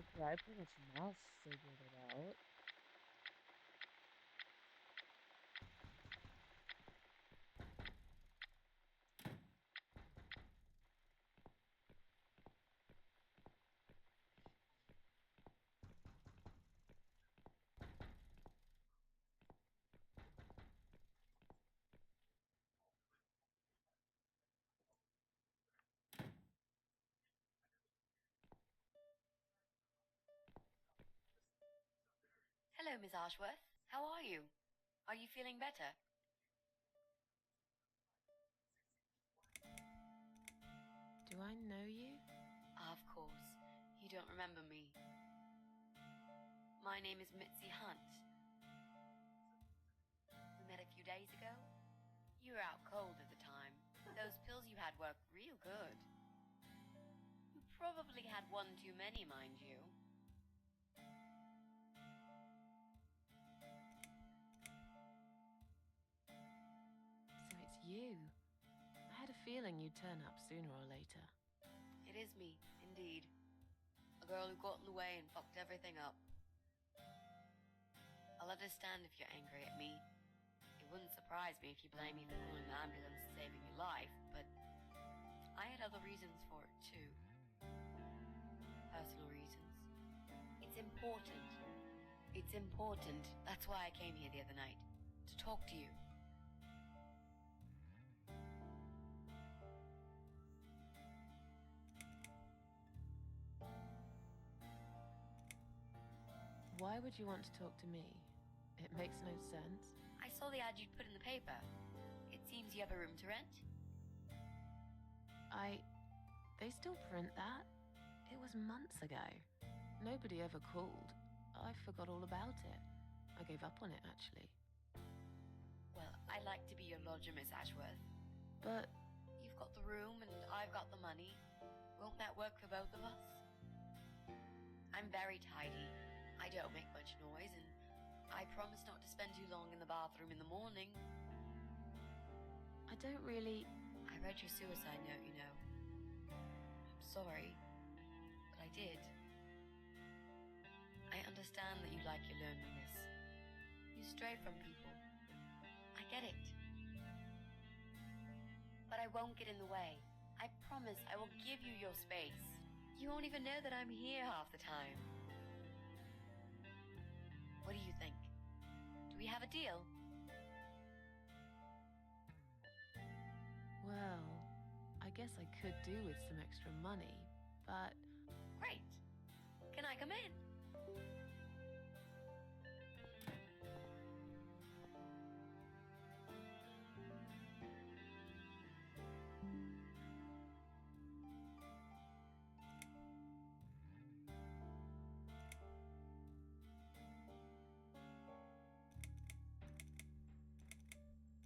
Okay, I pretty much now figured it out. Hello, Miss Ashworth. How are you? Are you feeling better? Do I know you? Of course. You don't remember me. My name is Mitzi Hunt. We met a few days ago. You were out cold at the time. Those pills you had worked real good. You probably had one too many, mind you. So it's you. I had a feeling you'd turn up sooner or later. It is me, indeed. A girl who got in the way and fucked everything up. I'll understand if you're angry at me. It wouldn't surprise me if you blame me for calling the ambulance and saving your life, but I had other reasons for it too. Personal reasons. It's important. It's important. That's why I came here the other night. To talk to you. Why would you want to talk to me? It makes no sense. I saw the ad you'd put in the paper. It seems you have a room to rent. They still print that? It was months ago. Nobody ever called. I forgot all about it. I gave up on it, actually. Well, I'd like to be your lodger, Miss Ashworth. But you've got the room and I've got the money. Won't that work for both of us? I'm very tidy. I don't make much noise, and I promise not to spend too long in the bathroom in the morning. I don't really... I read your suicide note, you know. I'm sorry, but I did. I understand that you like your loneliness. You stray from people. I get it. But I won't get in the way. I promise I will give you your space. You won't even know that I'm here half the time. What do you think? Do we have a deal? Well, I guess I could do with some extra money, but... Great! Can I come in?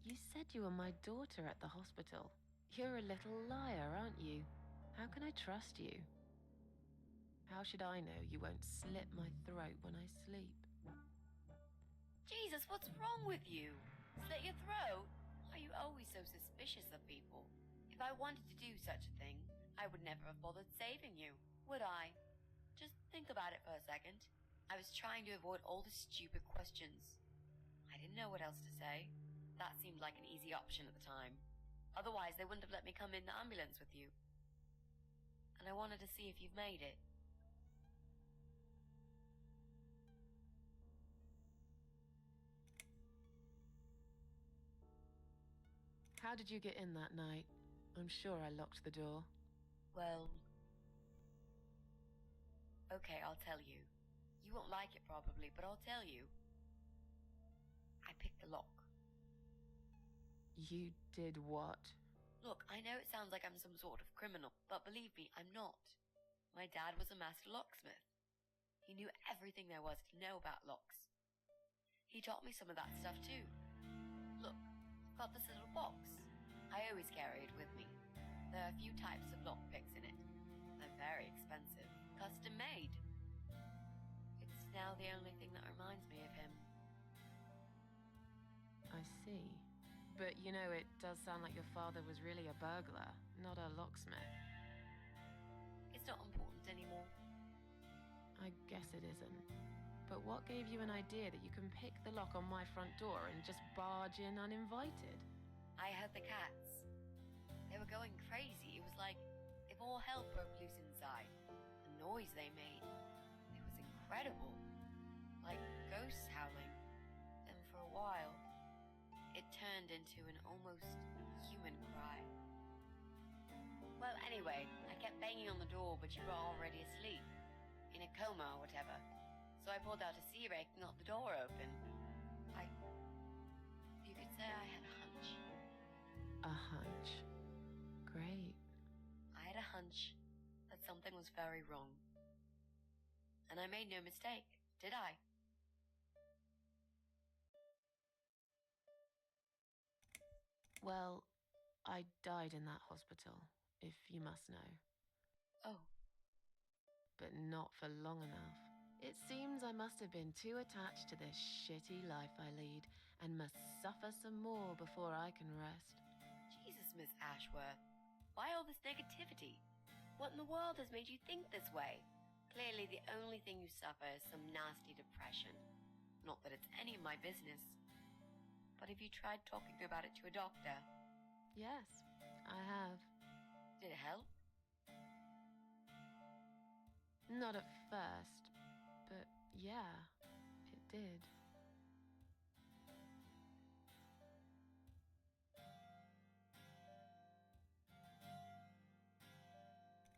You said you were my daughter at the hospital. You're a little liar, aren't you? How can I trust you? How should I know you won't slit my throat when I sleep? Jesus, what's wrong with you? Slit your throat? Are you always so suspicious of people? If I wanted to do such a thing, I would never have bothered saving you, would I? Just think about it for a second. I was trying to avoid all the stupid questions. I didn't know what else to say. That seemed like an easy option at the time. Otherwise, they wouldn't have let me come in the ambulance with you. And I wanted to see if you've made it. How did you get in that night? I'm sure I locked the door. Well... Okay, I'll tell you. You won't like it probably, but I'll tell you. I picked the lock. You did what? Look, I know it sounds like I'm some sort of criminal, but believe me, I'm not. My dad was a master locksmith. He knew everything there was to know about locks. He taught me some of that stuff too. Look, I've got this little box. I always carry it with me. There are a few types of lockpicks in it. They're very expensive, custom made. It's now the only thing that reminds me of him. I see. But, you know, it does sound like your father was really a burglar, not a locksmith. It's not important anymore. I guess it isn't. But what gave you an idea that you can pick the lock on my front door and just barge in uninvited? I heard the cats. They were going crazy. It was like if all hell broke loose inside. The noise they made, it was incredible. Like ghosts howling. Then for a while, it turned into an almost human cry. Well, anyway, I kept banging on the door, but you were already asleep. In a coma or whatever. So I pulled out a sea rake and got the door open. You could say I had a hunch. A hunch. Great. I had a hunch that something was very wrong. And I made no mistake, did I? Well, I died in that hospital, if you must know. Oh. But not for long enough. It seems I must have been too attached to this shitty life I lead and must suffer some more before I can rest. Jesus, Miss Ashworth. Why all this negativity? What in the world has made you think this way? Clearly the only thing you suffer is some nasty depression. Not that it's any of my business. But have you tried talking about it to a doctor? Yes, I have. Did it help? Not at first, but yeah, it did.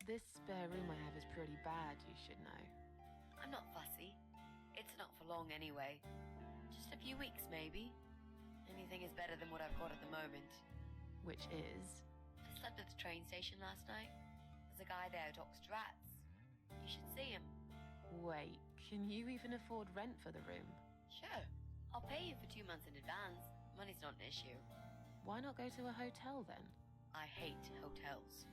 This spare room I have is pretty bad, you should know. I'm not fussy. It's not for long anyway. Just a few weeks, maybe. Anything is better than what I've got at the moment. Which is? I slept at the train station last night. There's a guy there who talks to rats. You should see him. Wait, can you even afford rent for the room? Sure. I'll pay you for 2 months in advance. Money's not an issue. Why not go to a hotel then? I hate hotels.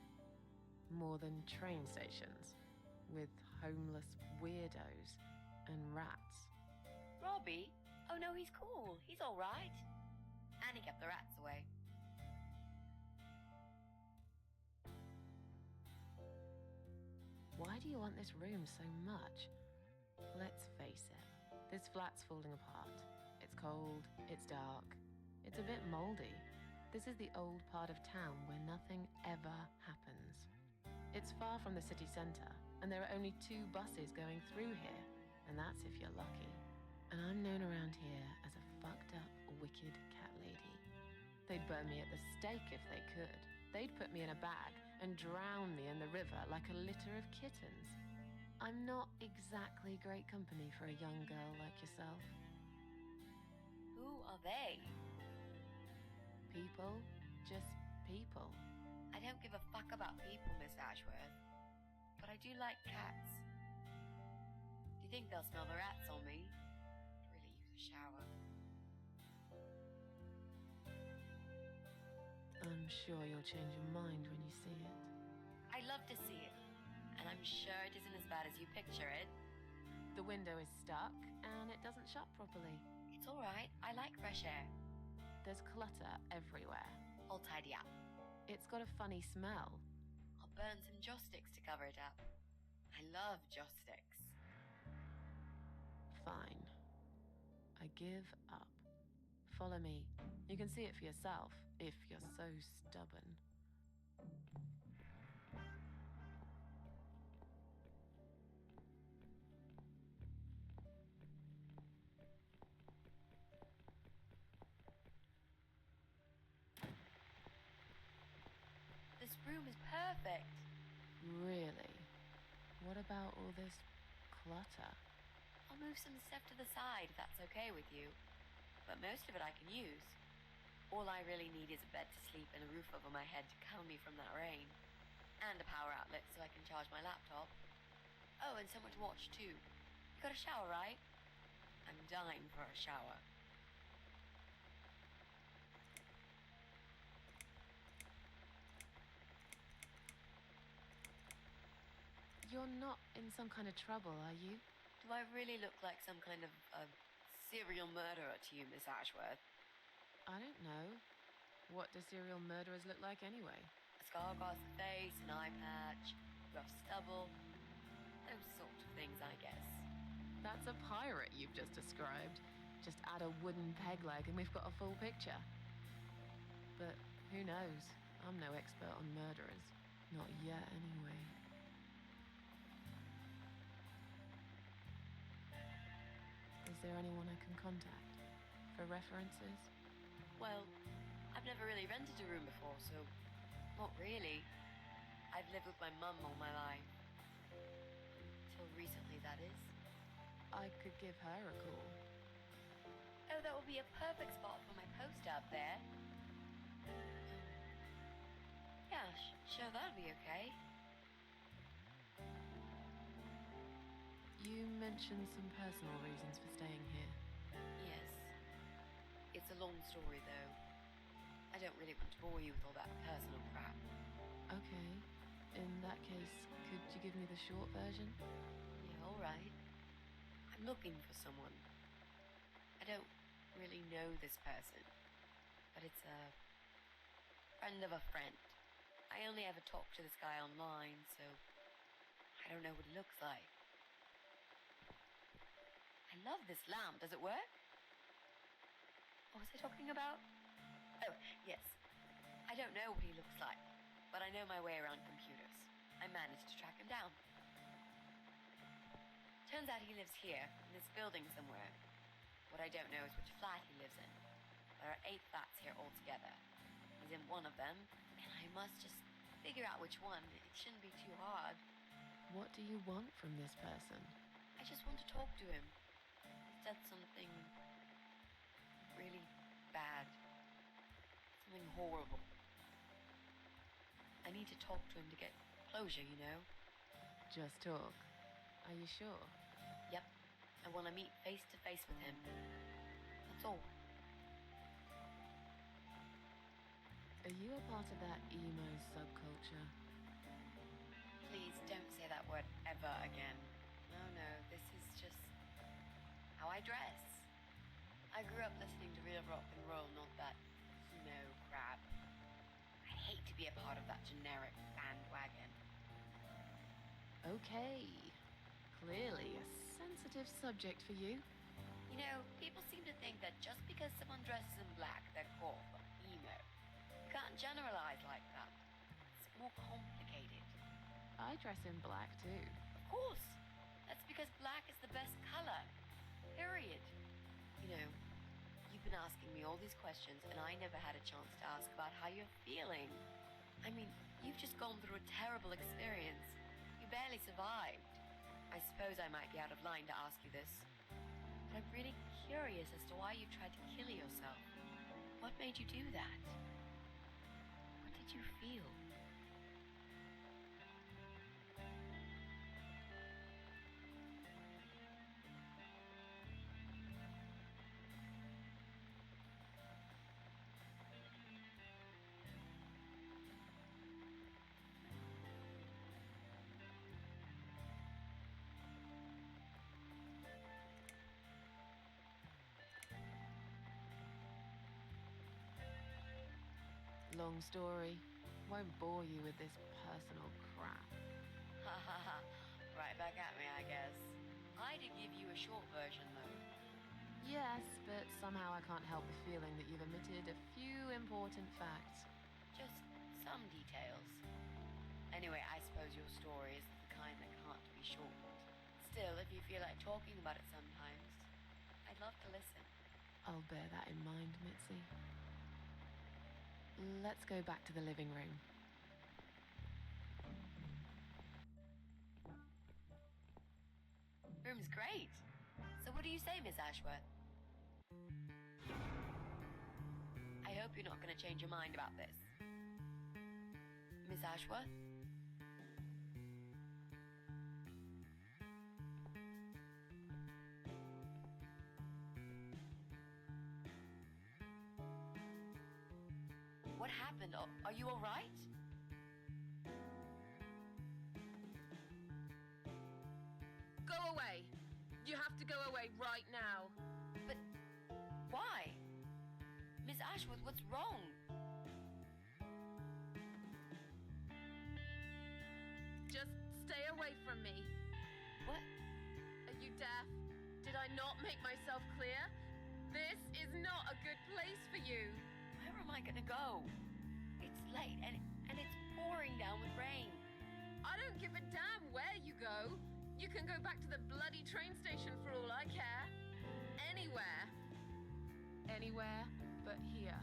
More than train stations, with homeless weirdos and rats. Robbie? Oh no, he's cool. He's all right. And he kept the rats away. Why do you want this room so much? Let's face it, this flat's falling apart. It's cold, it's dark, it's a bit moldy. This is the old part of town where nothing ever happens. It's far from the city centre, and there are only 2 buses going through here, and that's if you're lucky. And I'm known around here as a fucked up, wicked cat lady. They'd burn me at the stake if they could. They'd put me in a bag and drown me in the river like a litter of kittens. I'm not exactly great company for a young girl like yourself. Who are they? People. Just people. I don't give a fuck about people, Miss Ashworth. But I do like cats. Do you think they'll smell the rats on me? Really use a shower. I'm sure you'll change your mind when you see it. I'd love to see it. And I'm sure it isn't as bad as you picture it. The window is stuck, and it doesn't shut properly. It's alright. I like fresh air. There's clutter everywhere. I'll tidy up. It's got a funny smell. I'll burn some joss sticks to cover it up. I love joss sticks. Fine. I give up. Follow me. You can see it for yourself, if you're so stubborn. This room is perfect. Really? What about all this clutter? I'll move some stuff to the side if that's okay with you. But most of it I can use. All I really need is a bed to sleep and a roof over my head to calm me from that rain. And a power outlet so I can charge my laptop. Oh, and someone to watch too. You got a shower, right? I'm dying for a shower. You're not in some kind of trouble, are you? Do I really look like some kind of serial murderer to you, Miss Ashworth? I don't know. What do serial murderers look like anyway? A scar across the face, an eye patch, rough stubble. Those sort of things, I guess. That's a pirate you've just described. Just add a wooden peg leg and we've got a full picture. But who knows? I'm no expert on murderers. Not yet, anyway. Is there anyone I can contact for references? Well, I've never really rented a room before, so not really. I've lived with my mum all my life. Till recently, that is. I could give her a call. Oh, that would be a perfect spot for my poster up there. Yeah, sure, that'll be okay. You mentioned some personal reasons for staying here. Yes. It's a long story, though. I don't really want to bore you with all that personal crap. Okay. In that case, could you give me the short version? Yeah, all right. I'm looking for someone. I don't really know this person, but it's a friend of a friend. I only ever talk to this guy online, so I don't know what he looks like. I love this lamp. Does it work? What was I talking about? Oh, yes. I don't know what he looks like, but I know my way around computers. I managed to track him down. Turns out he lives here, in this building somewhere. What I don't know is which flat he lives in. There are 8 flats here altogether. He's in one of them, and I must just figure out which one. It shouldn't be too hard. What do you want from this person? I just want to talk to him. He said something really bad. Something horrible. I need to talk to him to get closure, you know? Just talk. Are you sure? Yep. I want to meet face to face with him. That's all. Are you a part of that emo subculture? Please don't say that word ever again. No, this is just how I dress. I grew up listening to real rock and roll, not that crap. I hate to be a part of that generic bandwagon. Okay. Clearly a sensitive subject for you. You know, people seem to think that just because someone dresses in black, they're cool or emo. You can't generalize like that. It's more complicated. I dress in black too. Of course. That's because black is the best color. Period. You know, you've been asking me all these questions and I never had a chance to ask about how you're feeling. I mean, you've just gone through a terrible experience. You barely survived. I suppose I might be out of line to ask you this, but I'm really curious as to why you tried to kill yourself. What made you do that? What did you feel? Long story. Won't bore you with this personal crap. Ha ha ha. Right back at me, I guess. I did give you a short version, though. Yes, but somehow I can't help the feeling that you've omitted a few important facts. Just some details. Anyway, I suppose your story is the kind that can't be shortened. Still, if you feel like talking about it sometimes, I'd love to listen. I'll bear that in mind, Mitzi. Let's go back to the living room. Room's great. So what do you say, Miss Ashworth? I hope you're not going to change your mind about this. Miss Ashworth? What happened? Are you all right? Go away! You have to go away right now. But why? Miss Ashworth, what's wrong? Just stay away from me. What? Are you deaf? Did I not make myself clear? This is not a good place for you. Where am I gonna go? It's late and it's pouring down with rain. I don't give a damn where you go. You can go back to the bloody train station for all I care. Anywhere. Anywhere but here.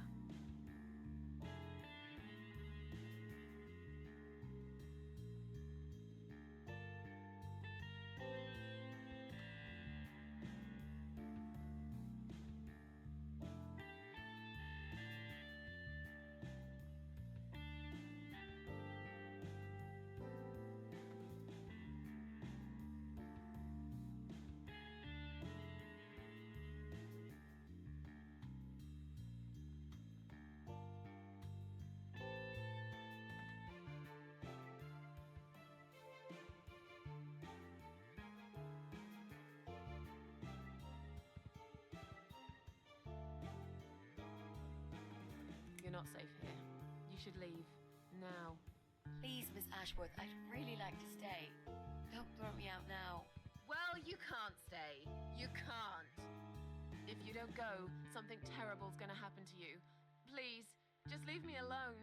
You're not safe here. You should leave. Now. Please, Miss Ashworth, I'd really like to stay. Don't throw me out now. Well, you can't stay. You can't. If you don't go, something terrible's gonna happen to you. Please, just leave me alone.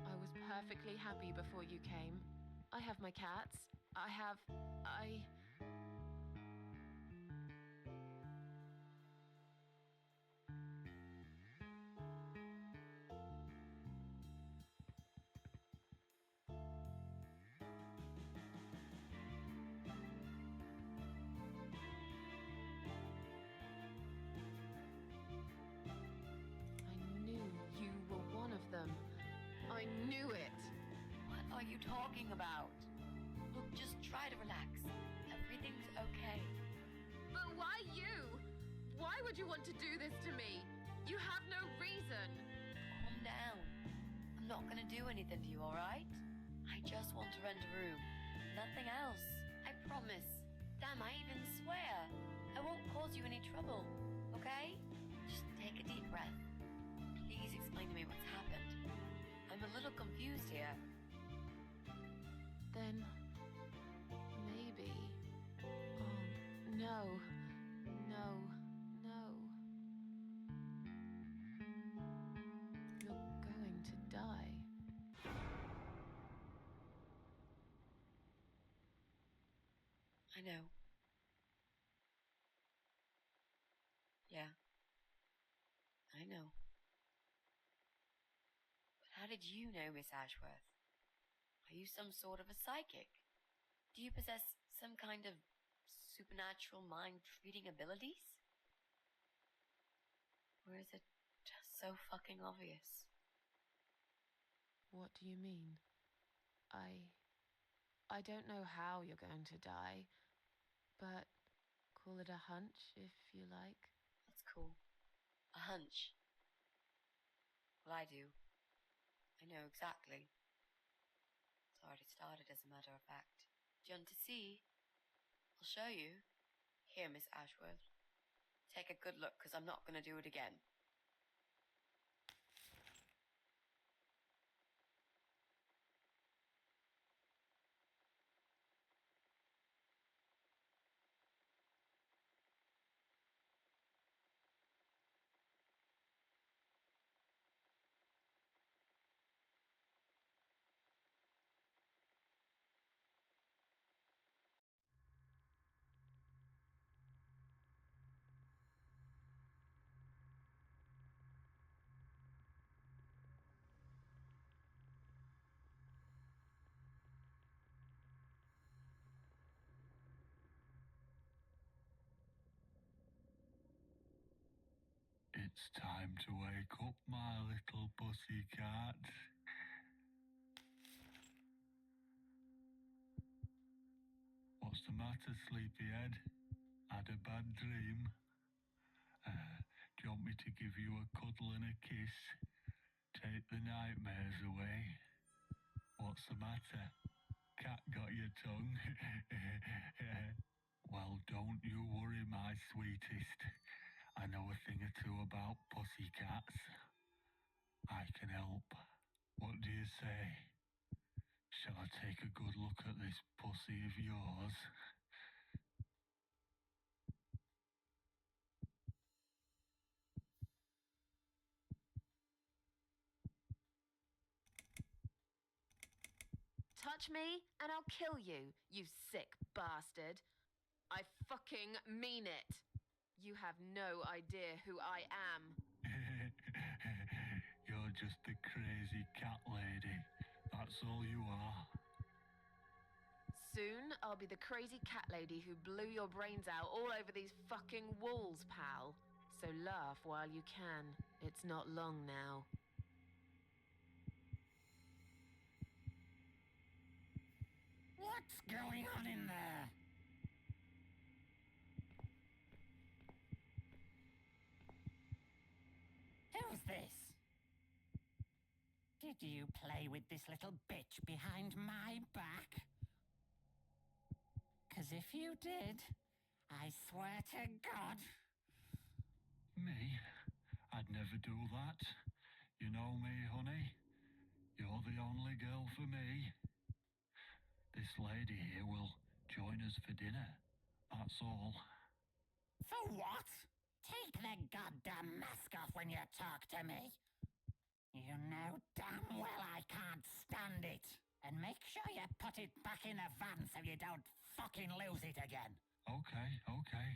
I was perfectly happy before you came. I have my cats. I knew you were one of them. I knew it. What are you talking about? Look, just try to relax. Everything's okay. But why you? Why would you want to do this to me? You have no reason. Calm down. I'm not gonna do anything to you, alright? I just want to rent a room. Nothing else. I promise. Damn, I even swear. I won't cause you any trouble, okay? Just take a deep breath. Please explain to me what's happened. I'm a little confused here. Then maybe. Oh, no. No. No. You're going to die. I know. Yeah. I know. But how did you know, Miss Ashworth? Are you some sort of a psychic? Do you possess some kind of supernatural mind-reading abilities? Or is it just so fucking obvious? What do you mean? I don't know how you're going to die, but call it a hunch if you like. That's cool. A hunch. Well, I do. I know exactly. It's already started, as a matter of fact. Do you want to see? I'll show you. Here, Miss Ashworth. Take a good look, because I'm not going to do it again. It's time to wake up, my little pussycat. What's the matter, sleepyhead? Had a bad dream? Do you want me to give you a cuddle and a kiss? Take the nightmares away? What's the matter? Cat got your tongue? Well, don't you worry, my sweetest. I know a thing or two about pussycats. I can help. What do you say? Shall I take a good look at this pussy of yours? touch me, and I'll kill you, you sick bastard. I fucking mean it. You have no idea who I am. You're just a crazy cat lady. That's all you are. Soon, I'll be the crazy cat lady who blew your brains out all over these fucking walls, pal. So laugh while you can. It's not long now. What's going on in there? Who's this? Did you play with this little bitch behind my back? 'Cause if you did, I swear to God... Me? I'd never do that. You know me, honey. You're the only girl for me. This lady here will join us for dinner. That's all. For what? Take the goddamn mask off when you talk to me. You know damn well I can't stand it. And make sure you put it back in the van so you don't fucking lose it again. Okay, okay.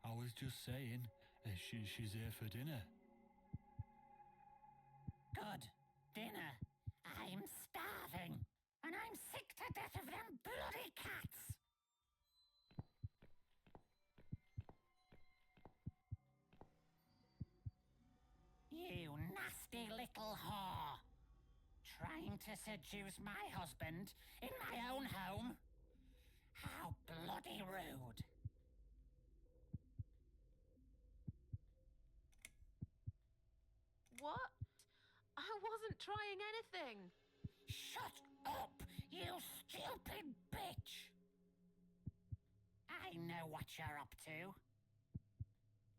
I was just saying, she's here for dinner. Good. Dinner. I'm starving. And I'm sick to death of them bloody cats. You nasty little whore. Trying to seduce my husband in my own home? How bloody rude. What? I wasn't trying anything. Shut up, you stupid bitch! I know what you're up to.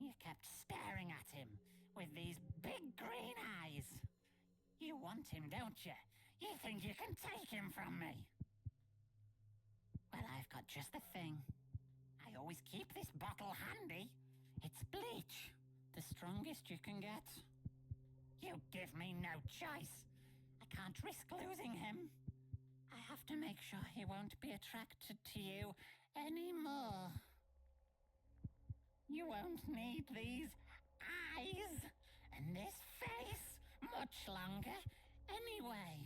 You kept staring at him with these big green eyes. You want him, don't you? You think you can take him from me? Well, I've got just the thing. I always keep this bottle handy. It's bleach, the strongest you can get. You give me no choice. I can't risk losing him. I have to make sure he won't be attracted to you anymore. You won't need these eyes and this face much longer anyway.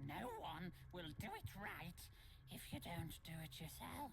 No one will do it right if you don't do it yourself.